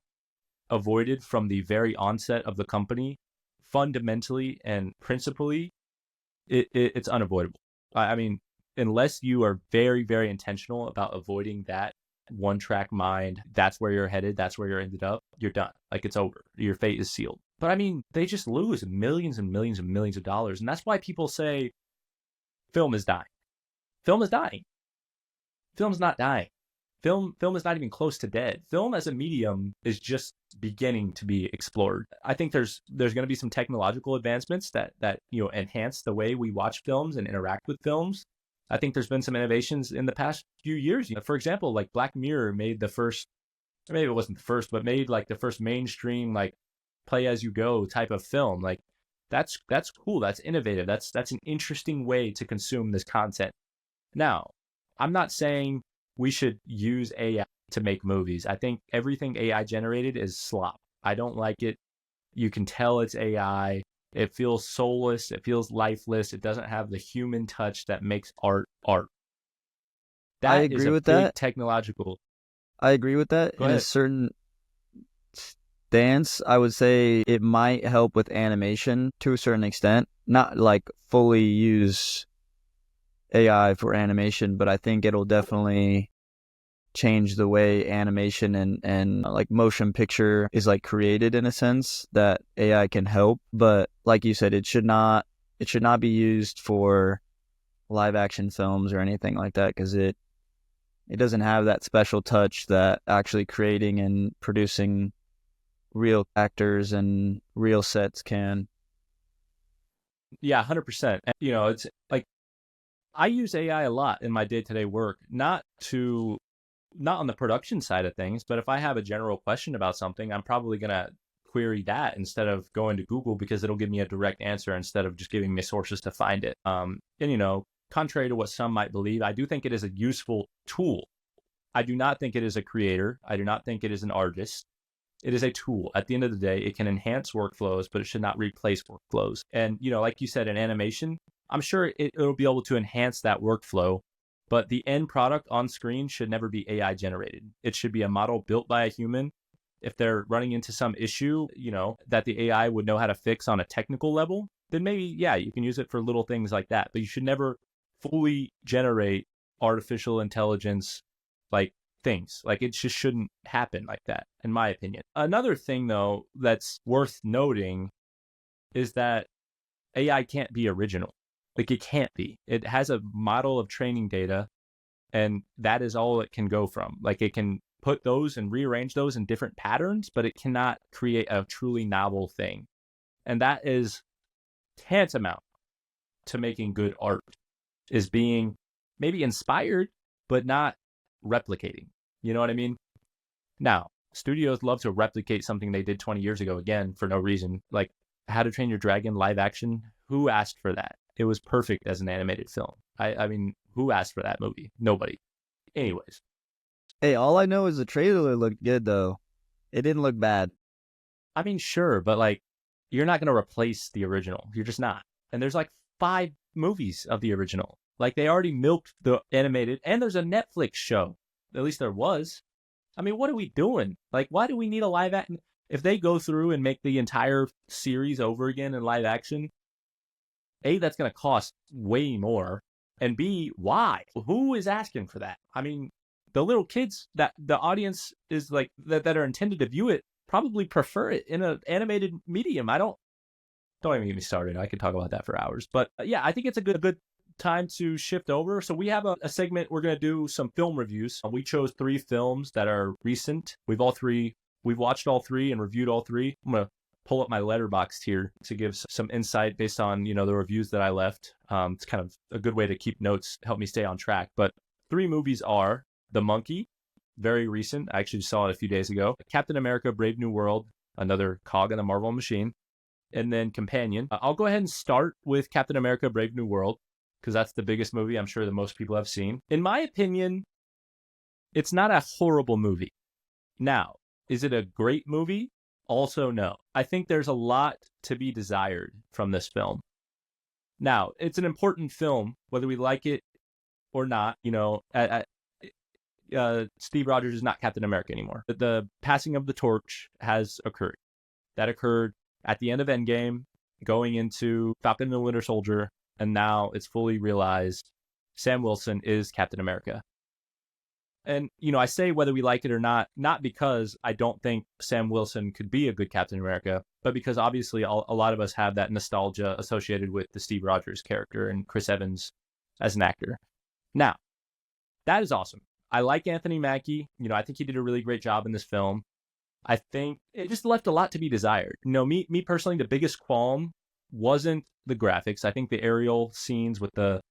avoided from the very onset of the company, fundamentally and principally, it's unavoidable. I mean, unless you are very, very intentional about avoiding that one-track mind, that's where you're headed, that's where you're ended up, you're done. Like, it's over. Your fate is sealed. But I mean, they just lose millions and millions and millions of dollars. And that's why people say film is dying. Film is dying. Film's not dying. Film is not even close to dead. Film as a medium is just beginning to be explored. I think there's going to be some technological advancements that enhance the way we watch films and interact with films. I think there's been some innovations in the past few years. For example, like Black Mirror made the first, or maybe it wasn't the first, but made like the first mainstream like play as you go type of film. Like that's cool. That's innovative. That's an interesting way to consume this content. Now, I'm not saying we should use AI to make movies. I think everything AI generated is slop. I don't like it. You can tell it's AI. It feels soulless. It feels lifeless. It doesn't have the human touch that makes art. I agree with that. Technological. I agree with that. In a certain stance, I would say it might help with animation to a certain extent. Not like fully use AI for animation, but I think it'll definitely change the way animation and like motion picture is like created, in a sense that AI can help. But like you said, it should not be used for live action films or anything like that, because it doesn't have that special touch that actually creating and producing real actors and real sets can. Yeah, 100%. And, it's like, I use AI a lot in my day-to-day work, not on the production side of things, but if I have a general question about something, I'm probably going to query that instead of going to Google, because it'll give me a direct answer instead of just giving me sources to find it. And, contrary to what some might believe, I do think it is a useful tool. I do not think it is a creator. I do not think it is an artist. It is a tool. At the end of the day, it can enhance workflows, but it should not replace workflows. And, like you said, in animation, I'm sure it'll be able to enhance that workflow, but the end product on screen should never be AI generated. It should be a model built by a human. If they're running into some issue, that the AI would know how to fix on a technical level, then maybe, yeah, you can use it for little things like that. But you should never fully generate artificial intelligence like things. Like, it just shouldn't happen like that, in my opinion. Another thing, though, that's worth noting is that AI can't be original. Like, it can't be. It has a model of training data, and that is all it can go from. Like, it can put those and rearrange those in different patterns, but it cannot create a truly novel thing. And that is tantamount to making good art, is being maybe inspired, but not replicating. You know what I mean? Now, studios love to replicate something they did 20 years ago, again, for no reason. Like How to Train Your Dragon live action. Who asked for that? It was perfect as an animated film. I mean, who asked for that movie? Nobody. Anyways. Hey, all I know is the trailer looked good, though. It didn't look bad. I mean, sure, but like, you're not going to replace the original. You're just not. And there's like 5 movies of the original. Like, they already milked the animated, and there's a Netflix show. At least there was. I mean, what are we doing? Like, why do we need a live action? If they go through and make the entire series over again in live action, A, that's going to cost way more. And B, why? Who is asking for that? I mean, the little kids that the audience is like that are intended to view it probably prefer it in an animated medium. Don't even get me started. I could talk about that for hours. But yeah, I think it's a good time to shift over. So we have a segment. We're going to do some film reviews. We chose 3 films that are recent. We've watched all 3 and reviewed all 3. I'm going to pull up my letterbox here to give some insight based on, the reviews that I left. It's kind of a good way to keep notes, help me stay on track. But 3 movies are The Monkey, very recent. I actually saw it a few days ago. Captain America, Brave New World, another cog in the Marvel machine. And then Companion. I'll go ahead and start with Captain America, Brave New World, because that's the biggest movie I'm sure that most people have seen. In my opinion, it's not a horrible movie. Now, is it a great movie? Also, no. I think there's a lot to be desired from this film. Now, it's an important film, whether we like it or not. Steve Rogers is not Captain America anymore. The passing of the torch has occurred. That occurred at the end of Endgame, going into Falcon and the Winter Soldier, and now it's fully realized Sam Wilson is Captain America. And, I say whether we like it or not because I don't think Sam Wilson could be a good Captain America, but because obviously a lot of us have that nostalgia associated with the Steve Rogers character and Chris Evans as an actor. Now, that is awesome. I like Anthony Mackie. I think he did a really great job in this film. I think it just left a lot to be desired. Me personally, the biggest qualm wasn't the graphics. I think the aerial scenes with the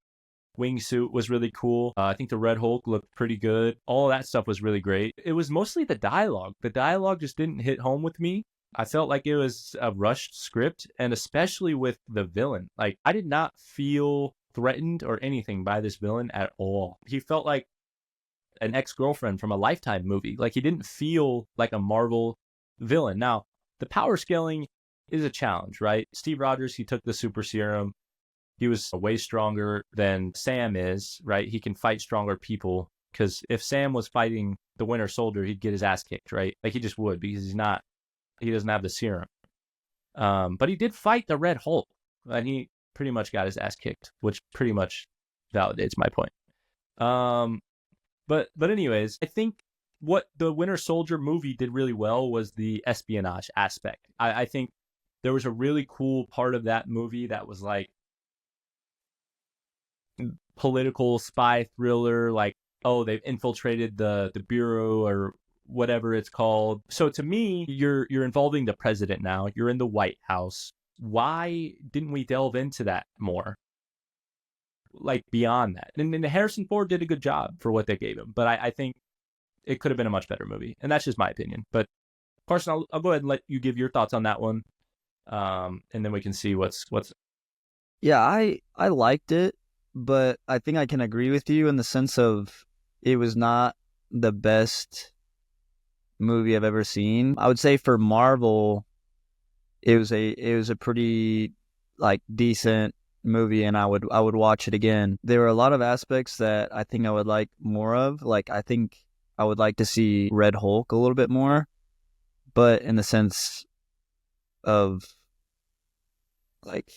wingsuit was really cool. I think the Red Hulk looked pretty good. All of that stuff was really great. It was mostly the dialogue. The dialogue just didn't hit home with me. I felt like it was a rushed script, and especially with the villain. Like, I did not feel threatened or anything by this villain at all. He felt like an ex-girlfriend from a Lifetime movie. Like, he didn't feel like a Marvel villain. Now, the power scaling is a challenge, right? Steve Rogers, he took the super serum. He was way stronger than Sam is, right? He can fight stronger people, because if Sam was fighting the Winter Soldier, he'd get his ass kicked, right? Like, he just would, because he doesn't have the serum. But he did fight the Red Hulk, and he pretty much got his ass kicked, which pretty much validates my point. But anyways, I think what the Winter Soldier movie did really well was the espionage aspect. I think there was a really cool part of that movie that was like political spy thriller, like, oh, they've infiltrated the bureau or whatever it's called. So to me, you're involving the president now. You're in the White House. Why didn't we delve into that more? Like, beyond that. And Harrison Ford did a good job for what they gave him, but I think it could have been a much better movie, and that's just my opinion. But Carson, I'll go ahead and let you give your thoughts on that one, and then we can see what's. Yeah, I liked it, but I think I can agree with you in the sense of it was not the best movie I've ever seen. I would say for Marvel, it was a pretty like decent movie, and I would watch it again. There were a lot of aspects that I think I would like more of. Like, I think I would like to see Red Hulk a little bit more, but in the sense of, like,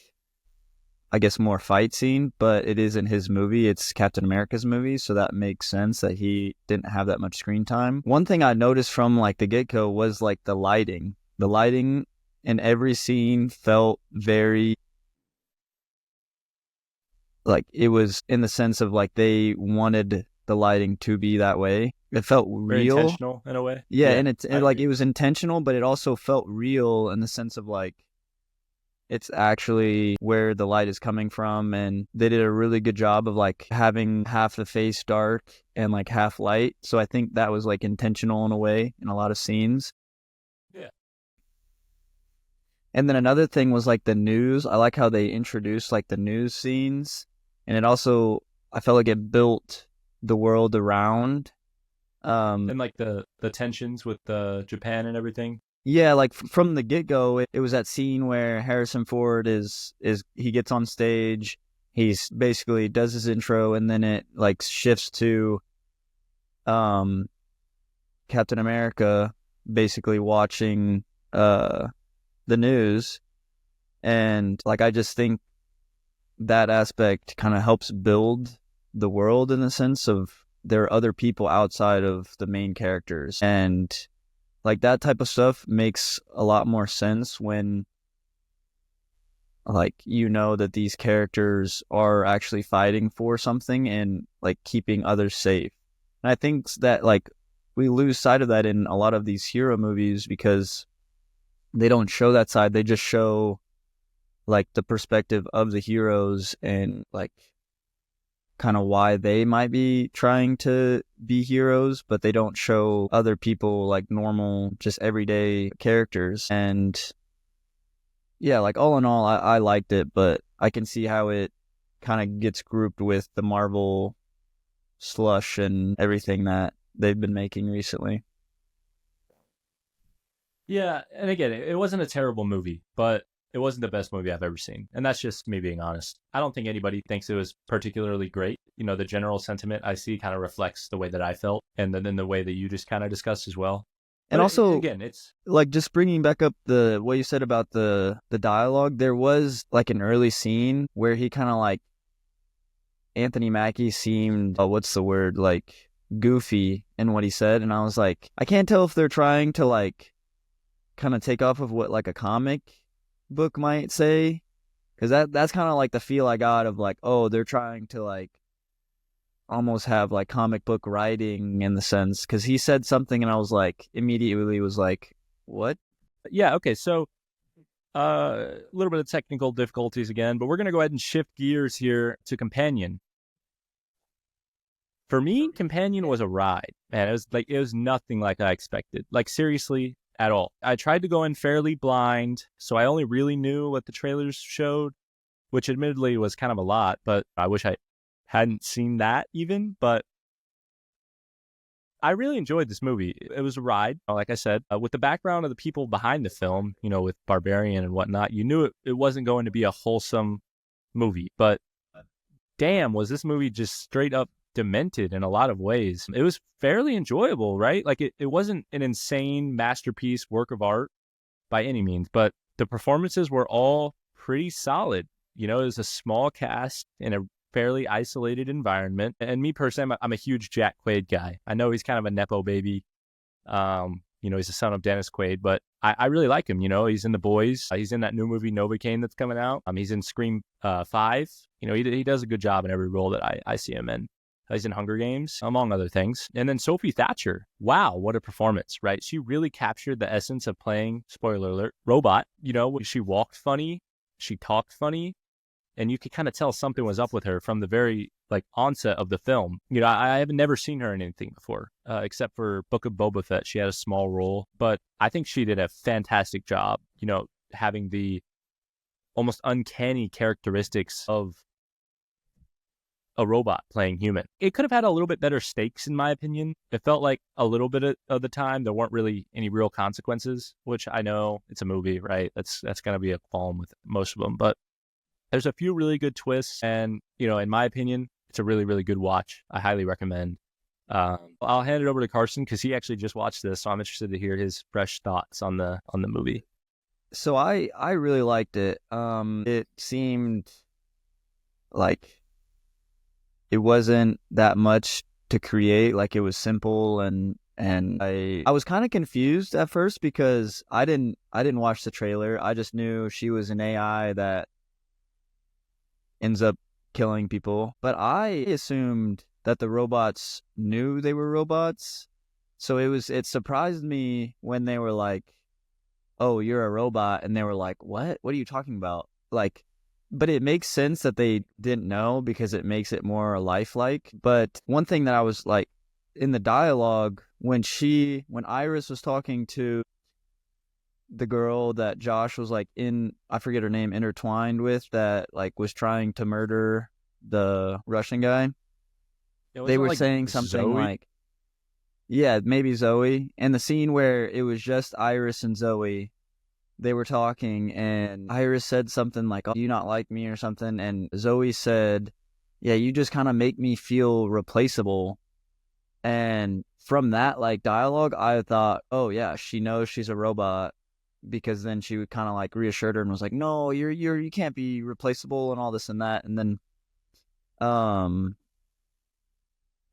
I guess more fight scene, but it isn't his movie. It's Captain America's movie, so that makes sense that he didn't have that much screen time. One thing I noticed from like the get-go was like the lighting. The lighting in every scene felt very, like, it was in the sense of like they wanted the lighting to be that way. It felt Very real, intentional in a way. yeah, and it was intentional, but it also felt real in the sense of like it's actually where the light is coming from, and they did a really good job of like having half the face dark and like half light. So I think that was like intentional in a way in a lot of scenes. Yeah. And then another thing was like the news. I like how they introduced like the news scenes, and it also, I felt like it built the world around. And like the tensions with Japan and everything. Yeah, like from the get-go, it was that scene where Harrison Ford is he gets on stage, he's basically does his intro, and then it like shifts to Captain America basically watching the news, and like I just think that aspect kind of helps build the world in the sense of there are other people outside of the main characters. And like that type of stuff makes a lot more sense when like you know that these characters are actually fighting for something and like keeping others safe. And I think that like we lose sight of that in a lot of these hero movies because they don't show that side. They just show like the perspective of the heroes and like kind of why they might be trying to be heroes, but they don't show other people like normal, just everyday characters. And yeah, like all in all, I liked it, but I can see how it kind of gets grouped with the Marvel slush and everything that they've been making recently. Yeah, and again, it wasn't a terrible movie, but it wasn't the best movie I've ever seen. And that's just me being honest. I don't think anybody thinks it was particularly great. You know, the general sentiment I see kind of reflects the way that I felt and then the way that you just kind of discussed as well. And But also, again, it's like just bringing back up the what you said about the dialogue, there was like an early scene where he kind of like Anthony Mackie seemed what's the word, like goofy in what he said, and I was like, I can't tell if they're trying to like kind of take off of what like a comic book might say, because that's kind of like the feel I got of like, oh, they're trying to like almost have like comic book writing in the sense, because he said something and I was like immediately was like, what? yeah, okay. So a little bit of technical difficulties again, but we're going to go ahead and shift gears here to Companion. For me, Companion was a ride, man. It was nothing like I expected. Like seriously, at all. I tried to go in fairly blind, so I only really knew what the trailers showed, which admittedly was kind of a lot, but I wish I hadn't seen that even. But I really enjoyed this movie. It was a ride, like I said, with the background of the people behind the film, you know, with Barbarian and whatnot. You knew it wasn't going to be a wholesome movie, but damn, was this movie just straight up demented in a lot of ways. It was fairly enjoyable, right? Like it wasn't an insane masterpiece work of art by any means, but the performances were all pretty solid. You know, it was a small cast in a fairly isolated environment. And me personally, I'm a huge Jack Quaid guy. I know he's kind of a Nepo baby. You know, he's the son of Dennis Quaid, but I really like him. You know, he's in The Boys. He's in that new movie Novocaine that's coming out. He's in Scream 5. You know, he does a good job in every role that I see him in. He's in Hunger Games, among other things. And then Sophie Thatcher. Wow, what a performance, right? She really captured the essence of playing, spoiler alert, robot. You know, she walked funny, she talked funny, and you could kind of tell something was up with her from the very like onset of the film. You know, I have never seen her in anything before, except for Book of Boba Fett. She had a small role, but I think she did a fantastic job, you know, having the almost uncanny characteristics of a robot playing human. It could have had a little bit better stakes, in my opinion. It felt like a little bit of the time there weren't really any real consequences, which I know it's a movie, right? That's going to be a qualm with most of them, but there's a few really good twists, and you know, in my opinion, it's a really, really good watch. I highly recommend. I'll hand it over to Carson because he actually just watched this, so I'm interested to hear his fresh thoughts on the movie. So I really liked it. It seemed like it wasn't that much to create. Like it was simple, and I was kind of confused at first because I didn't watch the trailer. I just knew she was an AI that ends up killing people. But I assumed that the robots knew they were robots. So it surprised me when they were like, "Oh, you're a robot," and they were like, "What? What are you talking about?" Like, but it makes sense that they didn't know because it makes it more lifelike. But one thing that I was like, in the dialogue, when Iris was talking to the girl that Josh was like I forget her name, intertwined with, that like was trying to murder the Russian guy. They were like saying something Zoe? Like, yeah, maybe Zoe. And the scene where it was just Iris and Zoe, they were talking, and Iris said something like, "Oh, you not like me," or something, and Zoe said, "Yeah, you just kind of make me feel replaceable." And from that like dialogue, I thought, oh yeah, she knows she's a robot, because then she would kind of like reassured her and was like, "No, you can't be replaceable," and all this and that. And then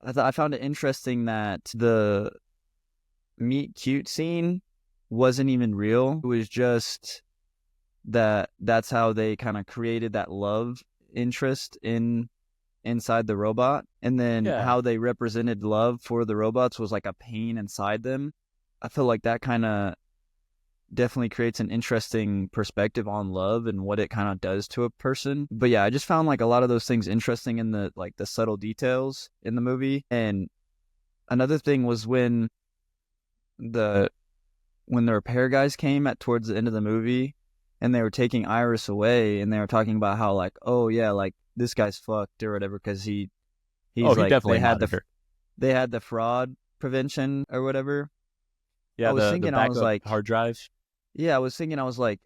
I found it interesting that the meet cute scene wasn't even real. It was just that's how they kind of created that love interest inside the robot, and then how they represented love for the robots was like a pain inside them. I feel like that kind of definitely creates an interesting perspective on love and what it kind of does to a person. But yeah, I just found like a lot of those things interesting in the subtle details in the movie. And another thing was when the repair guys came at towards the end of the movie, and they were taking Iris away, and they were talking about how like, oh yeah, like this guy's fucked or whatever because he's like, definitely they had the fraud prevention or whatever. Yeah, I was thinking, I was like, hard drive. Yeah, I was like,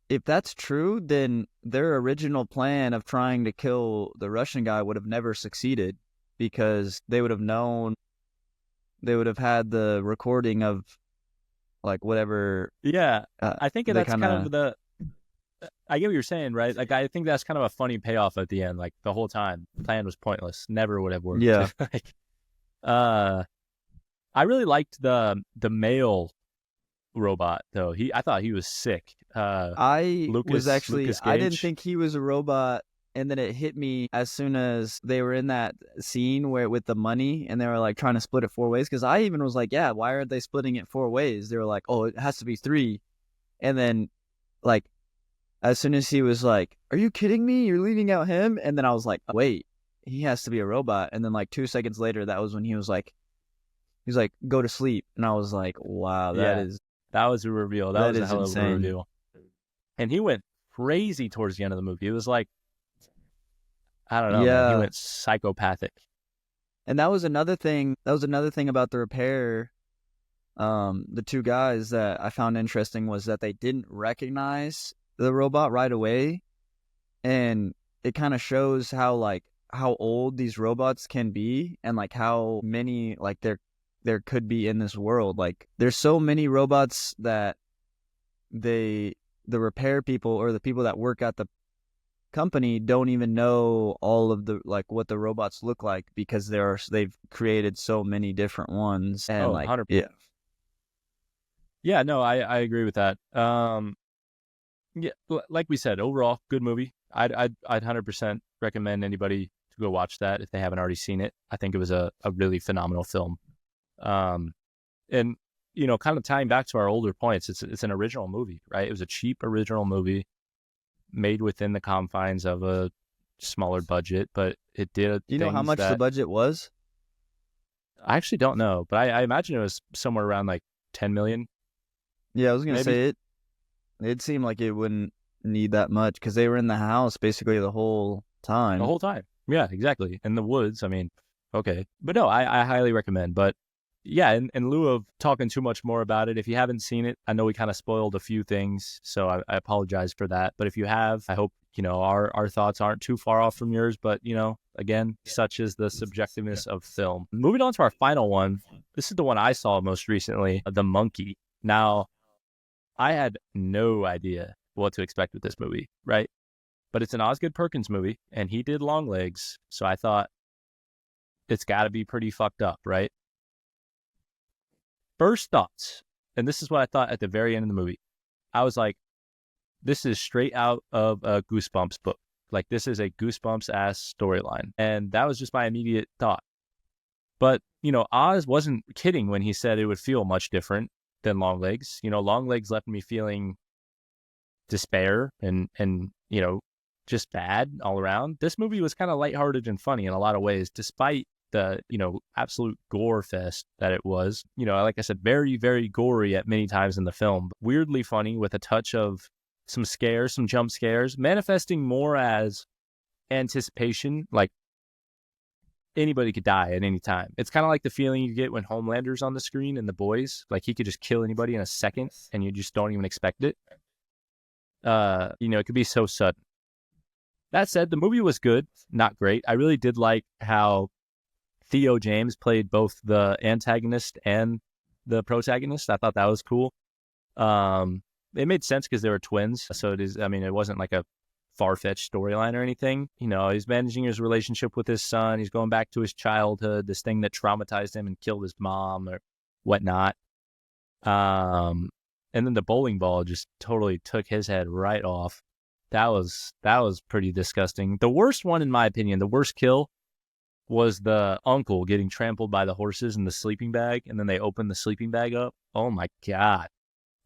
if that's true, then their original plan of trying to kill the Russian guy would have never succeeded, because they would have known, they would have had the recording of like whatever. Yeah, I think that's kind of the. I get what you're saying, right? Like, I think that's kind of a funny payoff at the end. Like, the whole time, the plan was pointless. Never would have worked. Yeah. Like, I really liked the male robot though. I thought he was sick. Lucas I didn't think he was a robot, and then it hit me as soon as they were in that scene where with the money, and they were like trying to split it 4 ways. Because I even was like, yeah, why aren't they splitting it 4 ways? They were like, oh, it has to be 3, and then like as soon as he was like, are you kidding me? You're leaving out him? And then I was like, wait, he has to be a robot. And then like 2 seconds later, that was when he was like, go to sleep. And I was like, wow, that was a reveal. That was a hell of a reveal. And he went crazy towards the end of the movie. It was like, I don't know, man. He went psychopathic. And that was another thing about the repair. The 2 guys that I found interesting was that they didn't recognize the robot right away. And it kind of shows how old these robots can be, and like how many like there could be in this world. Like, there's so many robots that the repair people or the people that work at the company don't even know all of the like what the robots look like, because they've created so many different ones. And 100%. Yeah, no, I agree with that. Yeah, like we said, overall good movie. I'd 100% recommend anybody to go watch that if they haven't already seen it. I think it was a really phenomenal film. And kind of tying back to our older points, it's an original movie, right? It was a cheap original movie made within the confines of a smaller budget, but it did. Do you know how much the budget was? I actually don't know, but I imagine it was somewhere around like 10 million. Yeah, I was gonna say it seemed like it wouldn't need that much, because they were in the house basically the whole time. Yeah, exactly. In the woods. I mean, okay, but no, I highly recommend. But yeah, in lieu of talking too much more about it, if you haven't seen it, I know we kind of spoiled a few things, so I apologize for that. But if you have, I hope our thoughts aren't too far off from yours. But again, such is the subjectiveness of film. Moving on to our final one. This is the one I saw most recently, The Monkey. Now, I had no idea what to expect with this movie, right? But it's an Osgood Perkins movie, and he did Longlegs, so I thought it's got to be pretty fucked up, right? First thoughts, and this is what I thought at the very end of the movie. I was like, this is straight out of a Goosebumps book. Like, this is a Goosebumps-ass storyline. And that was just my immediate thought. But, Oz wasn't kidding when he said it would feel much different than Longlegs. Longlegs left me feeling despair and just bad all around. This movie was kind of lighthearted and funny in a lot of ways, despite the absolute gore fest that it was. Like I said, very, very gory at many times in the film, but weirdly funny with a touch of some scares, some jump scares, manifesting more as anticipation, like anybody could die at any time. It's kind of like the feeling you get when Homelander's on the screen and The Boys. Like, he could just kill anybody in a second and you just don't even expect it. It could be so sudden. That said, the movie was good, not great. I really did like how Theo James played both the antagonist and the protagonist. I thought that was cool. It made sense because they were twins. So it wasn't like a far-fetched storyline or anything. You know, he's managing his relationship with his son. He's going back to his childhood, this thing that traumatized him and killed his mom or whatnot. And then the bowling ball just totally took his head right off. That was pretty disgusting. The worst one, in my opinion, the worst kill was the uncle getting trampled by the horses in the sleeping bag, and then they opened the sleeping bag up. Oh my God.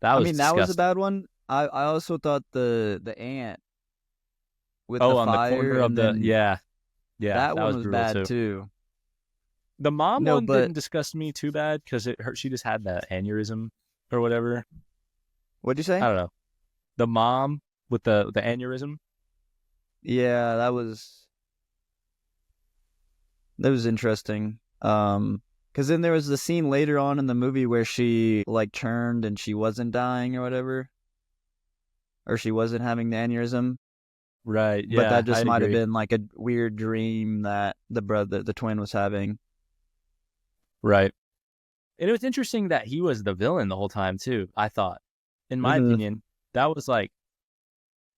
That was disgusting. That was a bad one. I also thought the ant with the the on fire the corner of the yeah, that one was brutal bad too. The mom one didn't disgust me too bad because she just had that aneurysm or whatever. What'd you say? I don't know. The mom with the aneurysm. Yeah, that was interesting. Because then there was the scene later on in the movie where she like turned and she wasn't dying or whatever, or she wasn't having the aneurysm. Right. Yeah. But that just might have been like a weird dream that the twin was having. Right. And it was interesting that he was the villain the whole time too. I thought, in my opinion, that was like,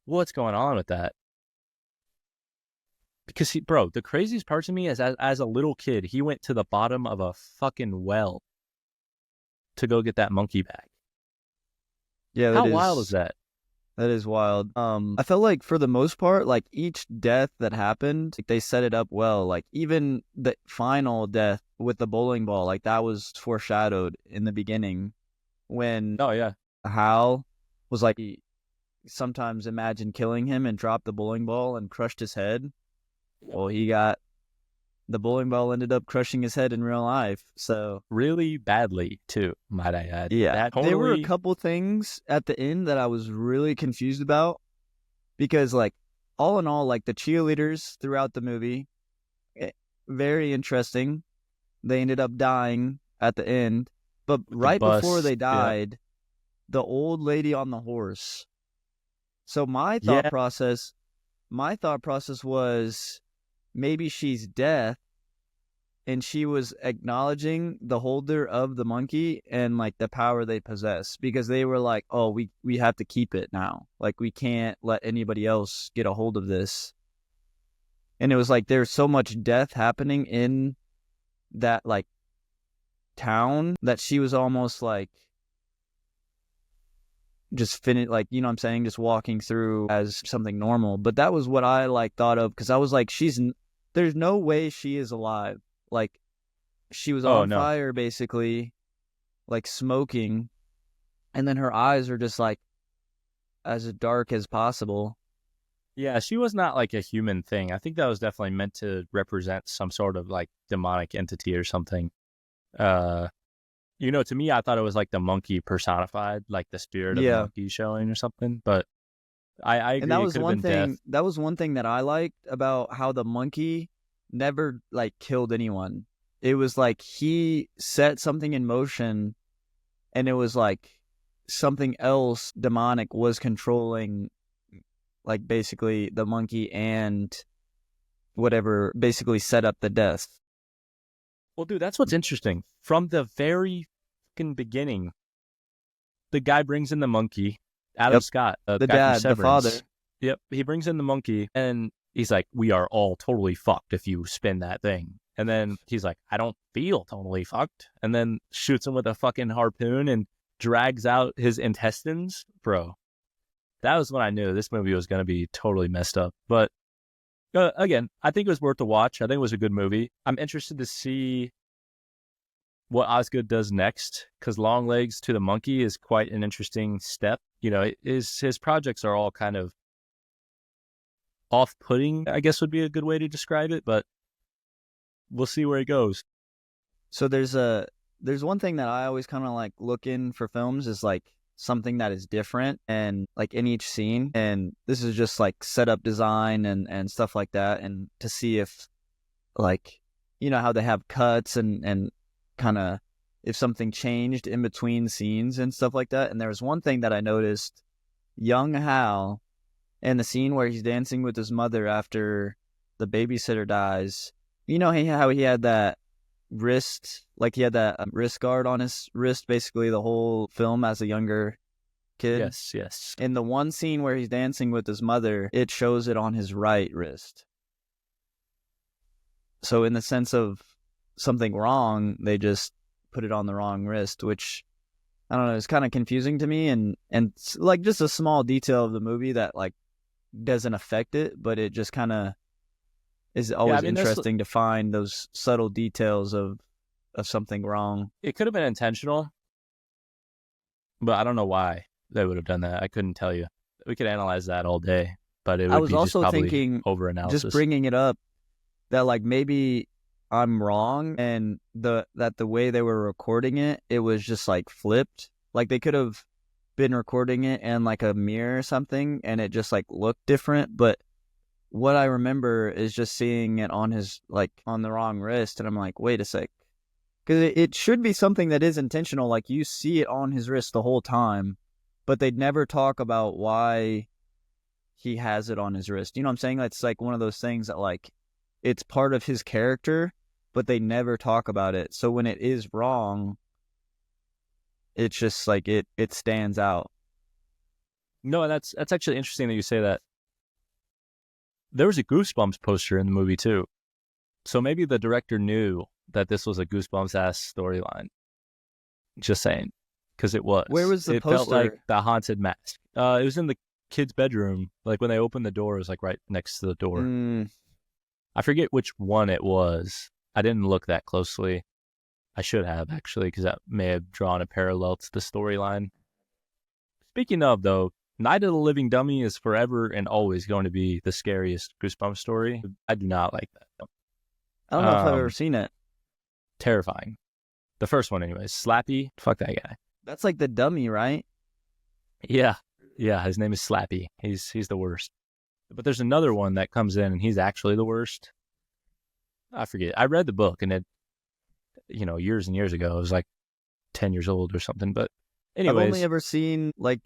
what's going on with that? Because the craziest part to me is as a little kid, he went to the bottom of a fucking well to go get that monkey back. Yeah, how wild is that? That is wild. I felt like for the most part, like each death that happened, like, they set it up well. Like even the final death with the bowling ball, like that was foreshadowed in the beginning when Hal was like, he sometimes imagined killing him and dropped the bowling ball and crushed his head. Well, the bowling ball ended up crushing his head in real life. So really badly too, might I add. Yeah, there were a couple things at the end that I was really confused about because, like, all in all, like the cheerleaders throughout the movie, very interesting. They ended up dying at the end, but right before they died, the old lady on the horse. So my thought process was maybe she's deaf and she was acknowledging the holder of the monkey and like the power they possess, because they were like, oh, we have to keep it now. Like we can't let anybody else get a hold of this. And it was like there's so much death happening in that like town that she was almost like just like, you know what I'm saying, just walking through as something normal. But that was what I like thought of, because I was like, there's no way she is alive. Like she was on fire basically, like smoking, and then her eyes are just like as dark as possible. Yeah, she was not like a human thing. I think that was definitely meant to represent some sort of like demonic entity or something. You know, to me, I thought it was like the monkey personified, like the spirit of the monkey showing or something. But I agree. And that was one thing. Death. That was one thing that I liked about how the monkey never like killed anyone. It was like he set something in motion, and it was like something else demonic was controlling, like basically the monkey and whatever basically set up the death. Well, dude, that's what's interesting. From the very fucking beginning, the guy brings in the monkey, Adam Scott, the dad, the father. Yep, he brings in the monkey, and he's like, we are all totally fucked if you spin that thing. And then he's like, I don't feel totally fucked. And then shoots him with a fucking harpoon and drags out his intestines. Bro, that was when I knew this movie was going to be totally messed up. But again, I think it was worth a watch. I think it was a good movie. I'm interested to see what Osgood does next, because Long Legs to the Monkey is quite an interesting step. You know, his projects are all kind of off-putting, I guess would be a good way to describe it, but we'll see where it goes. So there's one thing that I always kind of like look in for films is like something that is different and like in each scene, and this is just like setup design and stuff like that, and to see if like, you know, how they have cuts and kind of if something changed in between scenes and stuff like that. And there was one thing that I noticed, young Hal, and the scene where he's dancing with his mother after the babysitter dies. You know how he had that wrist, like he had that wrist guard on his wrist basically the whole film as a younger kid. Yes. In the one scene where he's dancing with his mother, it shows it on his right wrist. So in the sense of something wrong, they just put it on the wrong wrist, which, I don't know, it's kind of confusing to me, and like just a small detail of the movie that like doesn't affect it, but it just kind of is always interesting to find those subtle details of something wrong. It could have been intentional, but I don't know why they would have done that. I couldn't tell you. We could analyze that all day, but it would I was be also just probably thinking, over-analysis. just bringing it up, that like maybe I'm wrong, and the way they were recording it, it was just like flipped. Like they could have been recording it in like a mirror or something, and it just like looked different. But what I remember is just seeing it on his, like, on the wrong wrist, and I'm like, wait a sec, because it should be something that is intentional. Like you see it on his wrist the whole time, but they'd never talk about why he has it on his wrist. You know what I'm saying? It's like one of those things that like it's part of his character, but they never talk about it. So when it is wrong, it's just like it stands out. No, that's actually interesting that you say that. There was a Goosebumps poster in the movie too. So maybe the director knew that this was a Goosebumps-ass storyline. Just saying. Because it was. Where was the it poster? Felt like the haunted mask. It was in the kid's bedroom. Like when they opened the door, it was like right next to the door. I forget which one it was. I didn't look that closely. I should have, actually, because that may have drawn a parallel to the storyline. Speaking of, though, Night of the Living Dummy is forever and always going to be the scariest Goosebumps story. I do not like that. I don't know if I've ever seen it. Terrifying. The first one, anyways. Slappy. Fuck that guy. That's like the dummy, right? Yeah. His name is Slappy. He's the worst. But there's another one that comes in, and he's actually the worst. I forget. I read the book, and it, years and years ago. It was like 10 years old or something. But anyways, I've only ever seen like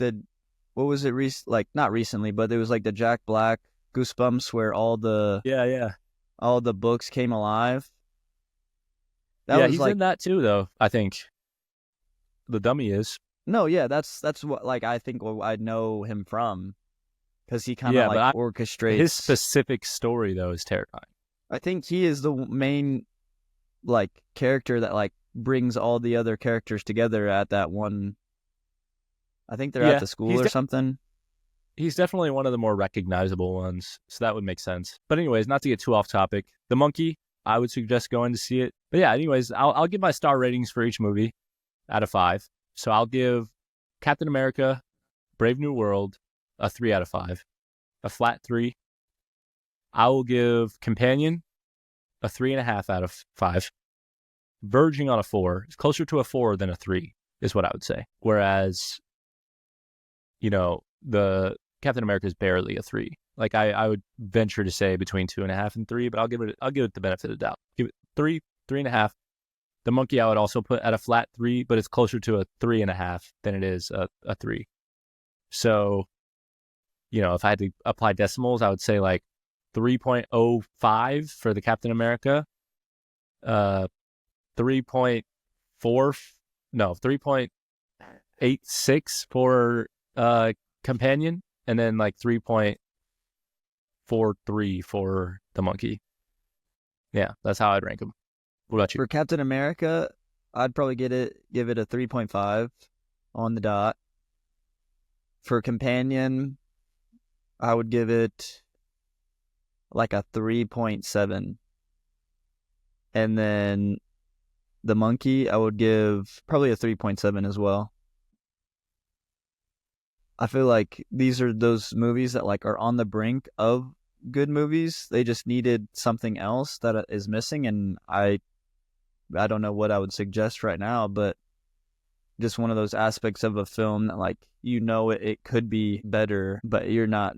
what was it? Like not recently, but it was like the Jack Black Goosebumps, where all the all the books came alive. That was he's like, in that too, though. I think the dummy is. No, yeah, that's what, like, I think what I know him from, because he kind of like orchestrates. His specific story though is terrifying. I think he is the main like character that like brings all the other characters together at that one. I think they're at the school or something. He's definitely one of the more recognizable ones, so that would make sense. But anyways, not to get too off topic, The Monkey, I would suggest going to see it. But yeah, anyways, I'll give my star ratings for each movie out of 5. So I'll give Captain America, Brave New World, a 3 out of 5, a flat 3. I will give Companion a 3.5 out of 5, verging on a 4. It's closer to a 4 than a 3, is what I would say. Whereas, the Captain America is barely a 3. Like I would venture to say between 2.5 and 3, but I'll give it the benefit of the doubt. Give it 3.5. The Monkey I would also put at a flat 3, but it's closer to a 3.5 than it is a 3. So, if I had to apply decimals, I would say like 3.05 for the Captain America, 3.86 for Companion, and then like 3.43 for the Monkey. Yeah, that's how I'd rank them. What about you? For Captain America, I'd probably give it a 3.5 on the dot. For Companion, I would give it like a 3.7. And then the Monkey, I would give probably a 3.7 as well. I feel like these are those movies that like are on the brink of good movies. They just needed something else that is missing, and I don't know what I would suggest right now, but just one of those aspects of a film that like it could be better, but you're not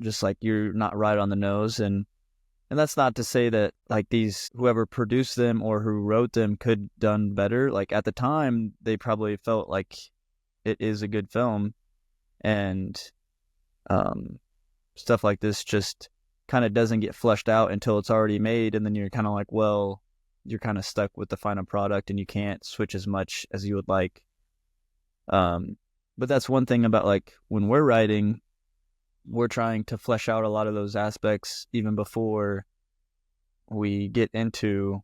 right on the nose. And that's not to say that like whoever produced them or who wrote them could done better. Like at the time, they probably felt like it is a good film, and stuff like this just kind of doesn't get fleshed out until it's already made, and then you're kind of like, well, you're kind of stuck with the final product, and you can't switch as much as you would like. But that's one thing about like when we're writing, we're trying to flesh out a lot of those aspects even before we get into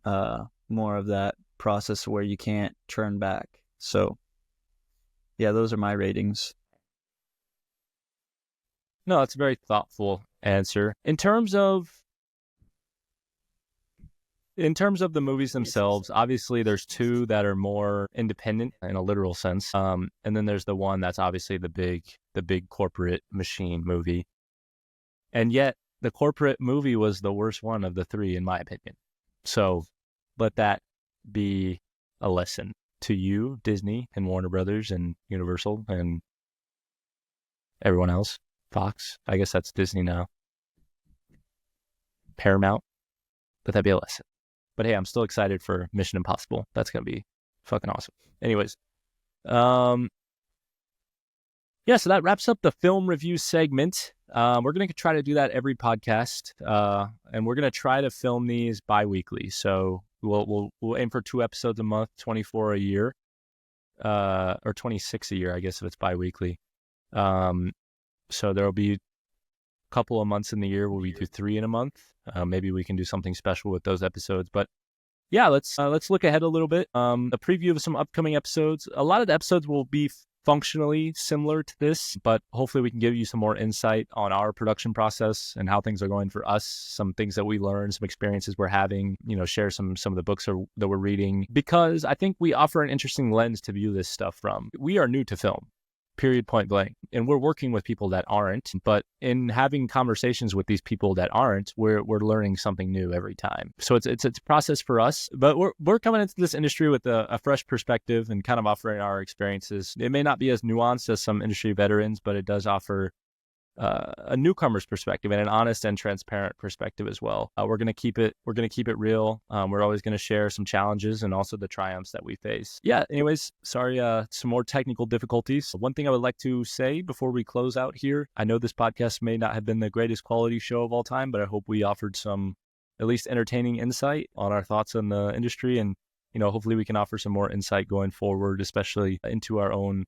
more of that process where you can't turn back. So yeah, those are my ratings. No, that's a very thoughtful answer. In terms of the movies themselves, obviously there's two that are more independent in a literal sense. And then there's the one that's obviously the big corporate machine movie. And yet the corporate movie was the worst one of the three, in my opinion. So let that be a lesson to you, Disney and Warner Brothers and Universal and everyone else. Fox, I guess that's Disney now. Paramount, let that be a lesson. But hey, I'm still excited for Mission Impossible. That's going to be fucking awesome. Anyways, so that wraps up the film review segment. We're going to try to do that every podcast, and we're going to try to film these bi-weekly. So we'll aim for 2 episodes a month, 24 a year, or 26 a year, I guess, if it's bi-weekly. So there'll be a couple of months in the year where we do 3 in a month. Maybe we can do something special with those episodes. But yeah, let's look ahead a little bit. A preview of some upcoming episodes. A lot of the episodes will be functionally similar to this, but hopefully we can give you some more insight on our production process and how things are going for us, some things that we learned, some experiences we're having, share some of the books that we're reading, because I think we offer an interesting lens to view this stuff from. We are new to film. Period, point blank. And we're working with people that aren't, but in having conversations with these people that aren't, we're learning something new every time. So it's a process for us, but we're coming into this industry with a fresh perspective and kind of offering our experiences. It may not be as nuanced as some industry veterans, but it does offer a newcomer's perspective and an honest and transparent perspective as well. We're going to keep it real. We're always going to share some challenges and also the triumphs that we face. Yeah. Anyways, sorry, some more technical difficulties. One thing I would like to say before we close out here, I know this podcast may not have been the greatest quality show of all time, but I hope we offered some at least entertaining insight on our thoughts on the industry. And, hopefully we can offer some more insight going forward, especially into our own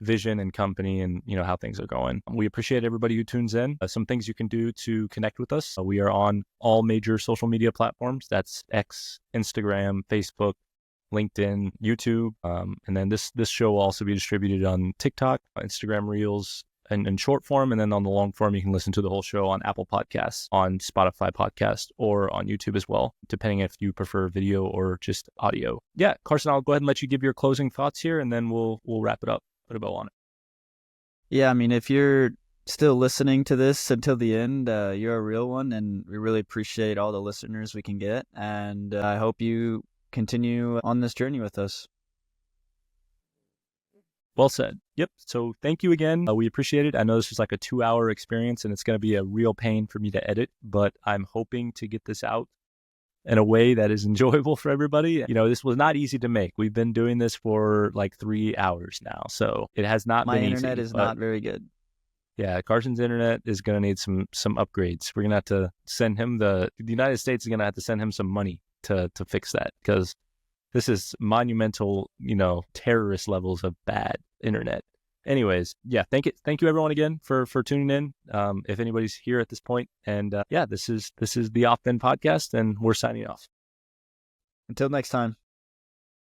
vision and company and how things are going. We appreciate everybody who tunes in. Some things you can do to connect with us. We are on all major social media platforms. That's X, Instagram, Facebook, LinkedIn, YouTube. And then this show will also be distributed on TikTok, Instagram Reels, and short form. And then on the long form, you can listen to the whole show on Apple Podcasts, on Spotify Podcast, or on YouTube as well, depending if you prefer video or just audio. Yeah, Carson, I'll go ahead and let you give your closing thoughts here, and then we'll wrap it up. Put a bow on it. Yeah, I mean, if you're still listening to this until the end, you're a real one, and we really appreciate all the listeners we can get. And I hope you continue on this journey with us. Well said. Yep. So thank you again. We appreciate it. I know this was like a 2-hour experience, and it's going to be a real pain for me to edit, but I'm hoping to get this out in a way that is enjoyable for everybody. This was not easy to make. We've been doing this for like 3 hours now, so it has not been easy. My internet is not very good. Yeah, Carson's internet is going to need some upgrades. We're going to have to send him the United States is going to have to send him some money to fix that, because this is monumental, terrorist levels of bad internet. Anyways, yeah, thank you everyone again for tuning in. If anybody's here at this point, and this is the OFFBEND Podcast, and we're signing off. Until next time.